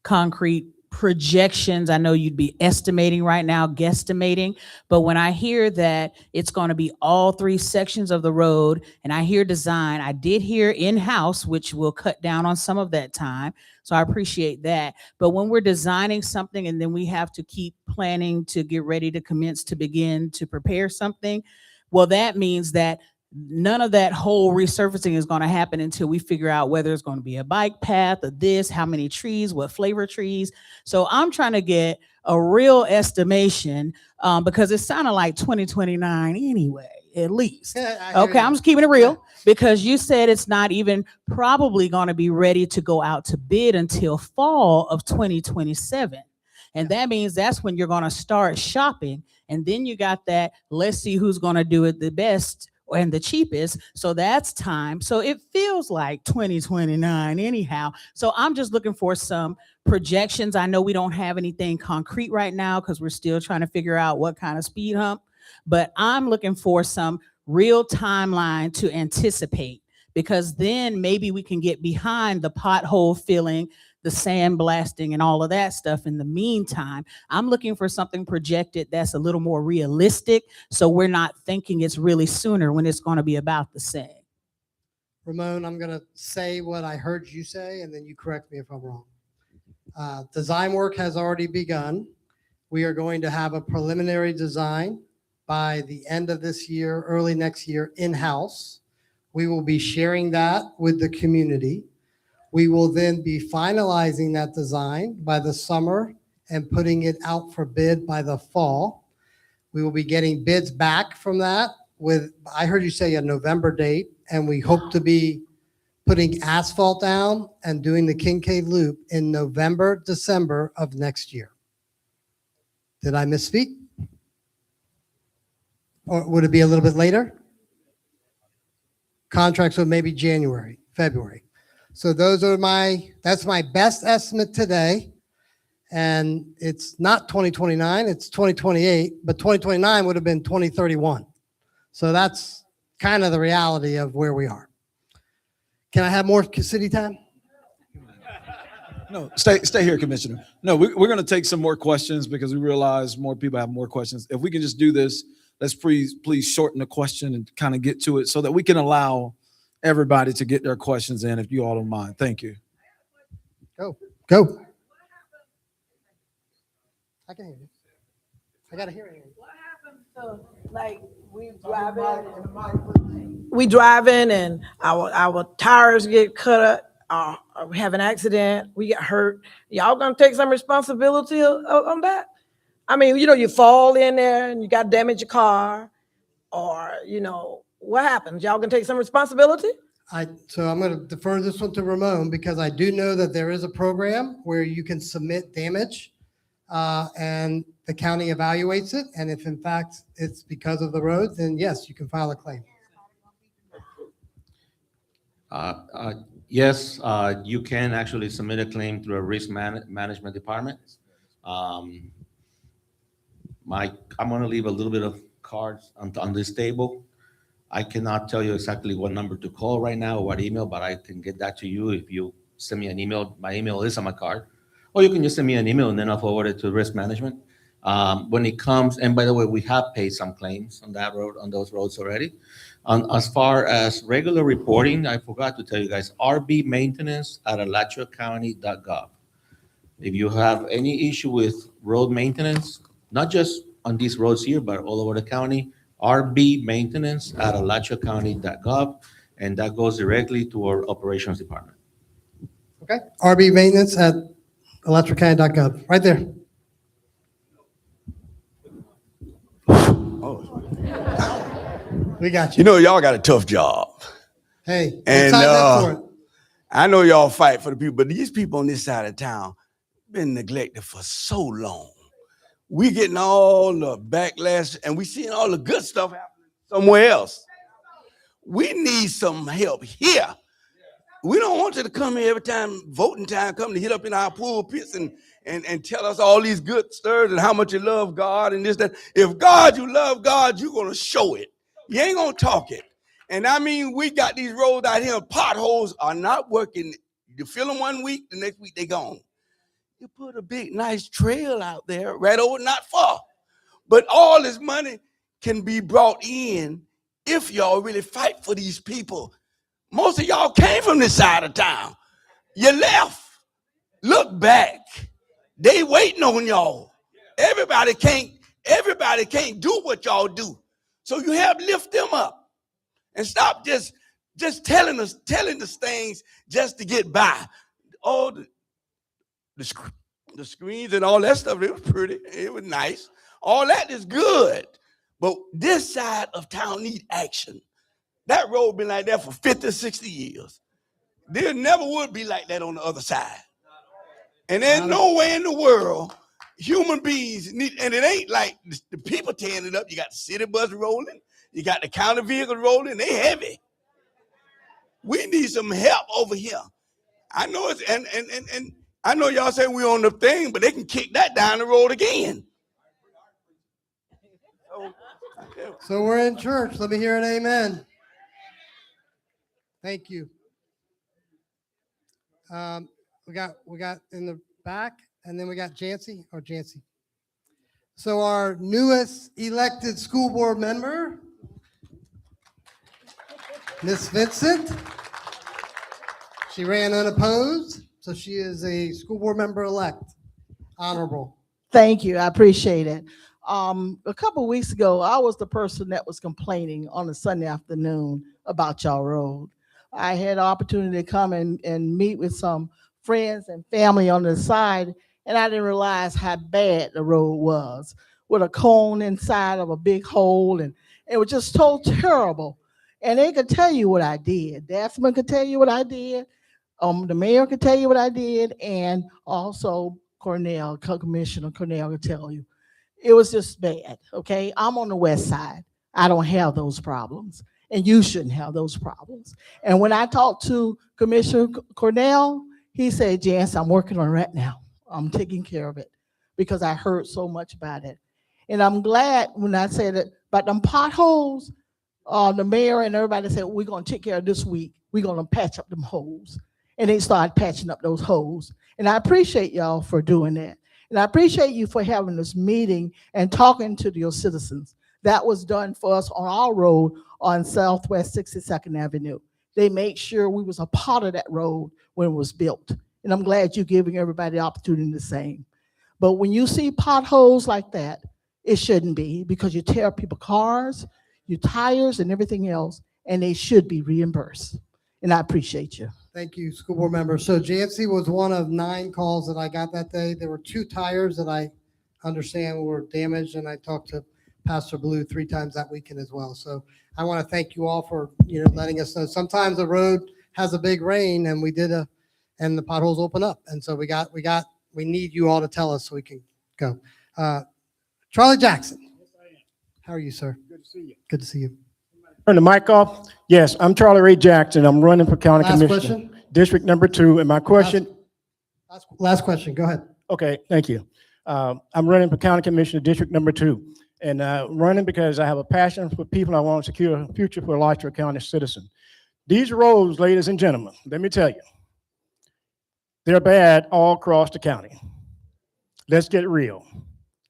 concrete projections. I know you'd be estimating right now, guesstimating, but when I hear that it's going to be all 3 sections of the road and I hear design, I did hear in-house, which will cut down on some of that time. So I appreciate that. But when we're designing something and then we have to keep planning to get ready to commence to begin to prepare something, well, that means that none of that whole resurfacing is going to happen until we figure out whether it's going to be a bike path or this, how many trees, what flavor trees. So I'm trying to get a real estimation because it sounded like 2029 anyway, at least. Okay, I'm just keeping it real because you said it's not even probably going to be ready to go out to bid until fall of 2027. And that means that's when you're going to start shopping. And then you got that, let's see who's going to do it the best and the cheapest. So that's time. So it feels like 2029 anyhow. So I'm just looking for some projections. I know we don't have anything concrete right now because we're still trying to figure out what kind of speed hump, but I'm looking for some real timeline to anticipate because then maybe we can get behind the pothole filling, the sandblasting and all of that stuff. In the meantime, I'm looking for something projected that's a little more realistic, so we're not thinking it's really sooner when it's going to be about the same. Ramon, I'm going to say what I heard you say, and then you correct me if I'm wrong. Design work has already begun. We are going to have a preliminary design by the end of this year, early next year, in-house. We will be sharing that with the community. We will then be finalizing that design by the summer and putting it out for bid by the fall. We will be getting bids back from that with, I heard you say a November date, and we hope to be putting asphalt down and doing the Kincaid Loop in November, December of next year. Did I misspeak? Or would it be a little bit later? Contracts would maybe January, February. So that's my best estimate today. And it's not 2029, it's 2028, but 2029 would have been 2031. So that's kind of the reality of where we are. Can I have more city time? No, stay here, Commissioner. No, we're going to take some more questions because we realize more people have more questions. If we can just do this, let's please shorten the question and kind of get to it so that we can allow everybody to get their questions in, if you all don't mind. Thank you. Go. I can hear you. I got to hear you. What happens to, like, we driving and our tires get cut up, or we have an accident, we get hurt. Y'all gonna take some responsibility on that? I mean, you fall in there and you got to damage your car, or, what happens? Y'all gonna take some responsibility? So I'm going to defer this one to Ramon because I do know that there is a program where you can submit damage and the county evaluates it. And if in fact it's because of the road, then yes, you can file a claim. Yes, you can actually submit a claim through a risk management department. I'm going to leave a little bit of cards on this table. I cannot tell you exactly what number to call right now or what email, but I can get that to you if you send me an email. My email is on my card. Or you can just send me an email and then I'll forward it to risk management. When it comes, and by the way, we have paid some claims on that road, on those roads already. As far as regular reporting, I forgot to tell you guys, rbmaintenance@alachuacounty.gov. If you have any issue with road maintenance, not just on these roads here, but all over the county, rbmaintenance@alachuacounty.gov, and that goes directly to our operations department. Okay. RB maintenance at alachuacounty.gov, right there. We got you. Y'all got a tough job. Hey, And, sign up for it. I know y'all fight for the people, but these people on this side of town been neglected for so long. We getting all the backlash and we seeing all the good stuff happening somewhere else. We need some help here. We don't want you to come here every time voting time come to hit up in our pulpits and tell us all these good stories and how much you love God and this, that. If you love God, you're going to show it. You ain't going to talk it. And I mean, we got these roads out here, potholes are not working. You fill them 1 week, the next week they gone. You put a big, nice trail out there, right over, not far. But all this money can be brought in if y'all really fight for these people. Most of y'all came from this side of town. You left. Look back. They waiting on y'all. Everybody can't do what y'all do. So you have to lift them up and stop just telling us things just to get by. All the screens and all that stuff, it was pretty. It was nice. All that is good. But this side of town need action. That road been like that for 50, 60 years. There never would be like that on the other side. And there's no way in the world human beings need, and it ain't like the people tearing it up. You got the city bus rolling. You got the county vehicles rolling. They heavy. We need some help over here. I know it's, and I know y'all say we on the thing, but they can kick that down the road again. So we're in church. Let me hear an amen. Thank you. We got in the back, and then we got Jancy. So our newest elected school board member, Miss Vincent. She ran unopposed, so she is a school board member-elect. Honorable. Thank you. I appreciate it. A couple weeks ago, I was the person that was complaining on a Sunday afternoon about y'all road. I had the opportunity to come and meet with some friends and family on the side, and I didn't realize how bad the road was, with a cone inside of a big hole, and it was just so terrible. And they could tell you what I did. Daphne could tell you what I did. The mayor could tell you what I did, and also Commissioner Cornell could tell you. It was just bad, okay? I'm on the west side. I don't have those problems, and you shouldn't have those problems. And when I talked to Commissioner Cornell, he said, Janice, I'm working on it right now. I'm taking care of it because I heard so much about it. And I'm glad when I said it about them potholes, the mayor and everybody said, we're gonna take care of this week. We're gonna patch up them holes. And they started patching up those holes. And I appreciate y'all for doing that. And I appreciate you for having this meeting and talking to your citizens. That was done for us on our road on Southwest 62nd Avenue. They made sure we was a part of that road when it was built. And I'm glad you're giving everybody the opportunity the same. But when you see potholes like that, it shouldn't be, because you tear people's cars, your tires and everything else, and they should be reimbursed. And I appreciate you. Thank you, school board member. So Jancy was one of 9 calls that I got that day. There were 2 tires that I understand were damaged, and I talked to Pastor Blue 3 times that weekend as well. So I want to thank you all for letting us know. Sometimes the road has a big rain, and and the potholes open up, and so we need you all to tell us so we can go. Charlie Jackson. How are you, sir? Good to see you. Good to see you. Turn the mic off. Yes, I'm Charlie Ray Jackson. I'm running for county Last commissioner. question. District number 2. And my question, Last question. Go ahead. okay, thank you. I'm running for county commissioner, district number 2. And running because I have a passion for people. I want to secure a future for a Alachua County citizen. These roads, ladies and gentlemen, let me tell you, they're bad all across the county. Let's get real.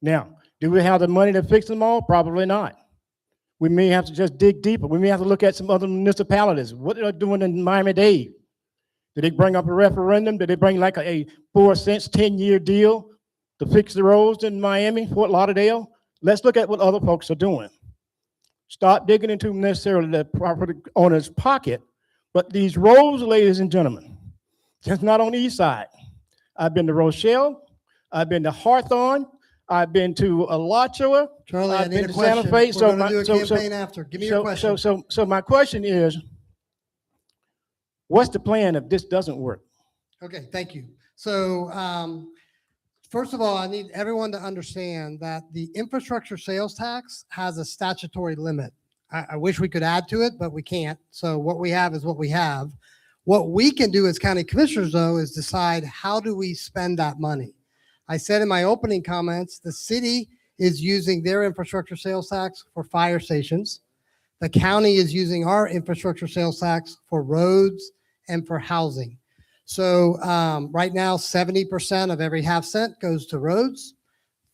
Now, do we have the money to fix them all? Probably not. We may have to just dig deeper. We may have to look at some other municipalities. What are they doing in Miami-Dade? Did they bring up a referendum? Did they bring like a 4 cents 10-year deal to fix the roads in Miami, Fort Lauderdale? Let's look at what other folks are doing. Stop digging into necessarily the property owner's pocket, but these roads, ladies and gentlemen, just not on the east side. I've been to Rochelle. I've been to Hawthorne. I've been to Alachua. Charlie, I I've need been a to Santa question. Fe. We're going to do a campaign after. Give me your question. So my question is, what's the plan if this doesn't work? Okay, thank you. So first of all, I need everyone to understand that the infrastructure sales tax has a statutory limit. I wish we could add to it, but we can't. So what we have is what we have. What we can do as county commissioners, though, is decide how do we spend that money. I said in my opening comments, the city is using their infrastructure sales tax for fire stations. The county is using our infrastructure sales tax for roads and for housing. So right now, 70% of every half cent goes to roads,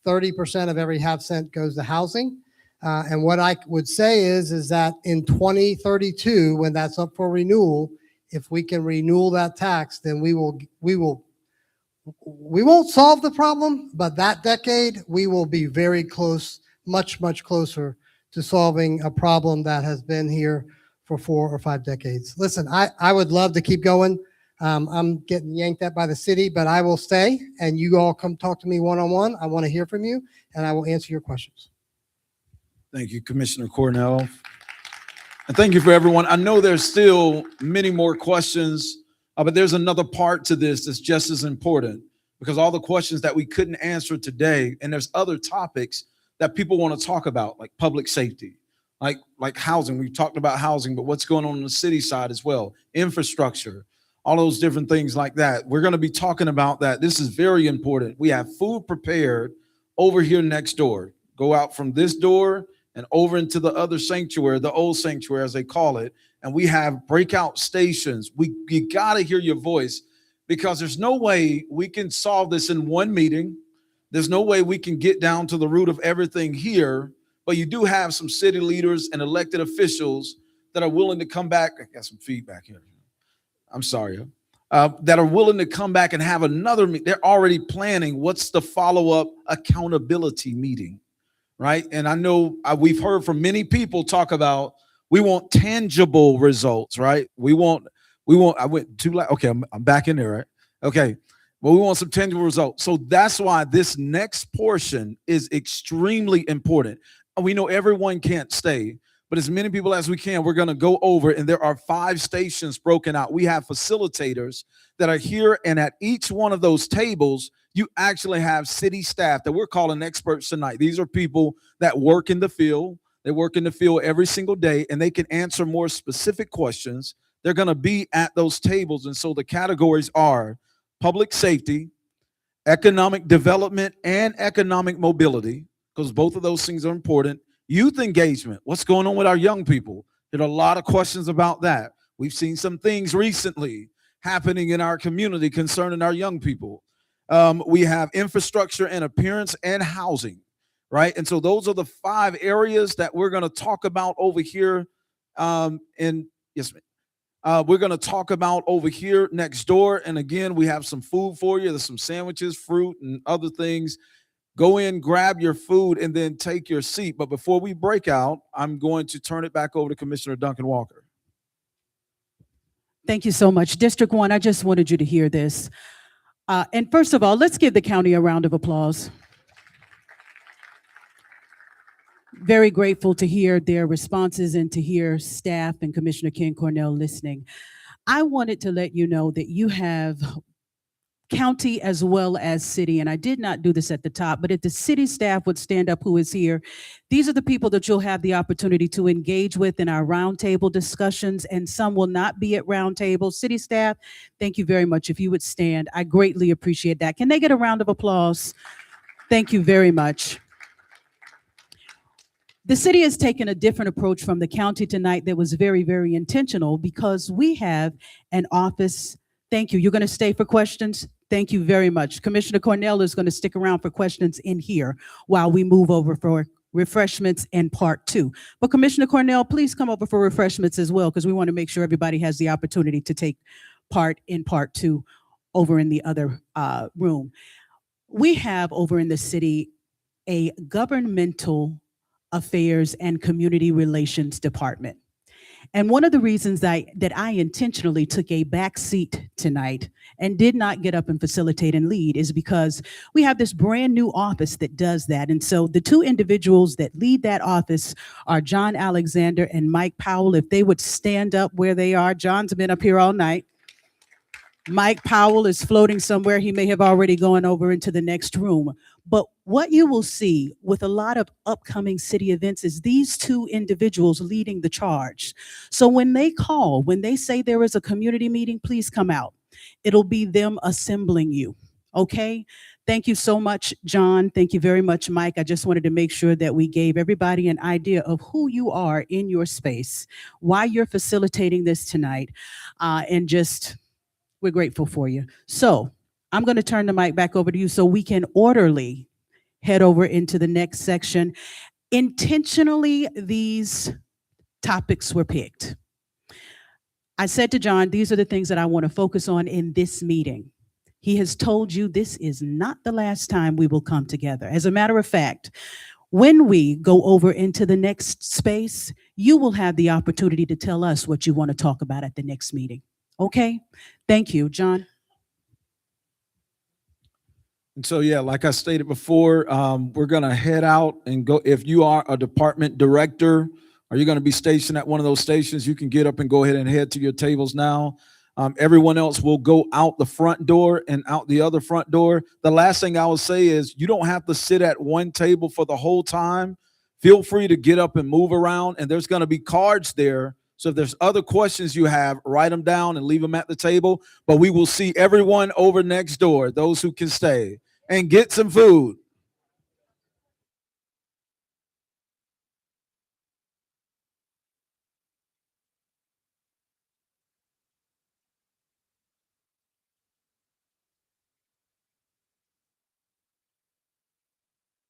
30% of every half cent goes to housing. And what I would say is that in 2032, when that's up for renewal, if we can renew that tax, then we won't solve the problem, but that decade, we will be very close, much, much closer to solving a problem that has been here for 4 or 5 decades. Listen, I would love to keep going. I'm getting yanked at by the city, but I will stay, and you all come talk to me one-on-one. I want to hear from you, and I will answer your questions. Thank you, Commissioner Cornell. And thank you for everyone. I know there's still many more questions, but there's another part to this that's just as important, because all the questions that we couldn't answer today, and there's other topics that people want to talk about, like public safety, like housing. We've talked about housing, but what's going on the city side as well, infrastructure, all those different things like that. We're going to be talking about that. This is very important. We have food prepared over here next door. Go out from this door and over into the other sanctuary, the old sanctuary, as they call it. And we have breakout stations. You got to hear your voice, because there's no way we can solve this in one meeting. There's no way we can get down to the root of everything here, but you do have some city leaders and elected officials that are willing to come back. I got some feedback here. I'm sorry. That are willing to come back and have another meeting. They're already planning what's the follow-up accountability meeting, right? And I know we've heard from many people talk about, we want tangible results, right? We want, I went too loud. Okay, I'm back in there, right? Okay, well, we want some tangible results. So that's why this next portion is extremely important. We know everyone can't stay, but as many people as we can, we're going to go over, and there are 5 stations broken out. We have facilitators that are here, and at each one of those tables, you actually have city staff that we're calling experts tonight. These are people that work in the field. They work in the field every single day, and they can answer more specific questions. They're going to be at those tables, and so the categories are public safety, economic development, and economic mobility, because both of those things are important. Youth engagement, what's going on with our young people? There are a lot of questions about that. We've seen some things recently happening in our community concerning our young people. We have infrastructure and appearance and housing, right? And so those are the 5 areas that we're going to talk about over here. Yes, ma'am. We're going to talk about over here next door. And again, we have some food for you. There's some sandwiches, fruit, and other things. Go in, grab your food, and then take your seat. But before we break out, I'm going to turn it back over to Commissioner Duncan Walker. Thank you so much. District 1, I just wanted you to hear this. And first of all, let's give the county a round of applause. Very grateful to hear their responses and to hear staff and Commissioner Ken Cornell listening. I wanted to let you know that you have county as well as city, and I did not do this at the top, but if the city staff would stand up who is here, these are the people that you'll have the opportunity to engage with in our roundtable discussions, and some will not be at roundtable. City staff, thank you very much. If you would stand, I greatly appreciate that. Can they get a round of applause? Thank you very much. The city has taken a different approach from the county tonight that was very, very intentional, because we have an office. Thank you. You're going to stay for questions? Thank you very much. Commissioner Cornell is going to stick around for questions in here while we move over for refreshments in part 2. But Commissioner Cornell, please come over for refreshments as well, because we want to make sure everybody has the opportunity to take part in part 2 over in the other room. We have over in the city a governmental affairs and community relations department. And one of the reasons that I intentionally took a back seat tonight and did not get up and facilitate and lead is because we have this brand new office that does that. And so the 2 individuals that lead that office are John Alexander and Mike Powell. If they would stand up where they are. John's been up here all night. Mike Powell is floating somewhere. He may have already gone over into the next room. But what you will see with a lot of upcoming city events is these 2 individuals leading the charge. So when they call, when they say there is a community meeting, please come out. It'll be them assembling you, okay? Thank you so much, John. Thank you very much, Mike. I just wanted to make sure that we gave everybody an idea of who you are in your space, why you're facilitating this tonight, and just, we're grateful for you. So I'm going to turn the mic back over to you so we can orderly head over into the next section. Intentionally, these topics were picked. I said to John, these are the things that I want to focus on in this meeting. He has told you this is not the last time we will come together. As a matter of fact, when we go over into the next space, you will have the opportunity to tell us what you want to talk about at the next meeting. Okay? Thank you, John. And so, yeah, like I stated before, we're going to head out and go. If you are a department director, or you're going to be stationed at one of those stations, you can get up and go ahead and head to your tables now. Everyone else will go out the front door and out the other front door. The last thing I will say is you don't have to sit at one table for the whole time. Feel free to get up and move around, and there's going to be cards there. So if there's other questions you have, write them down and leave them at the table. But we will see everyone over next door, those who can stay, and get some food.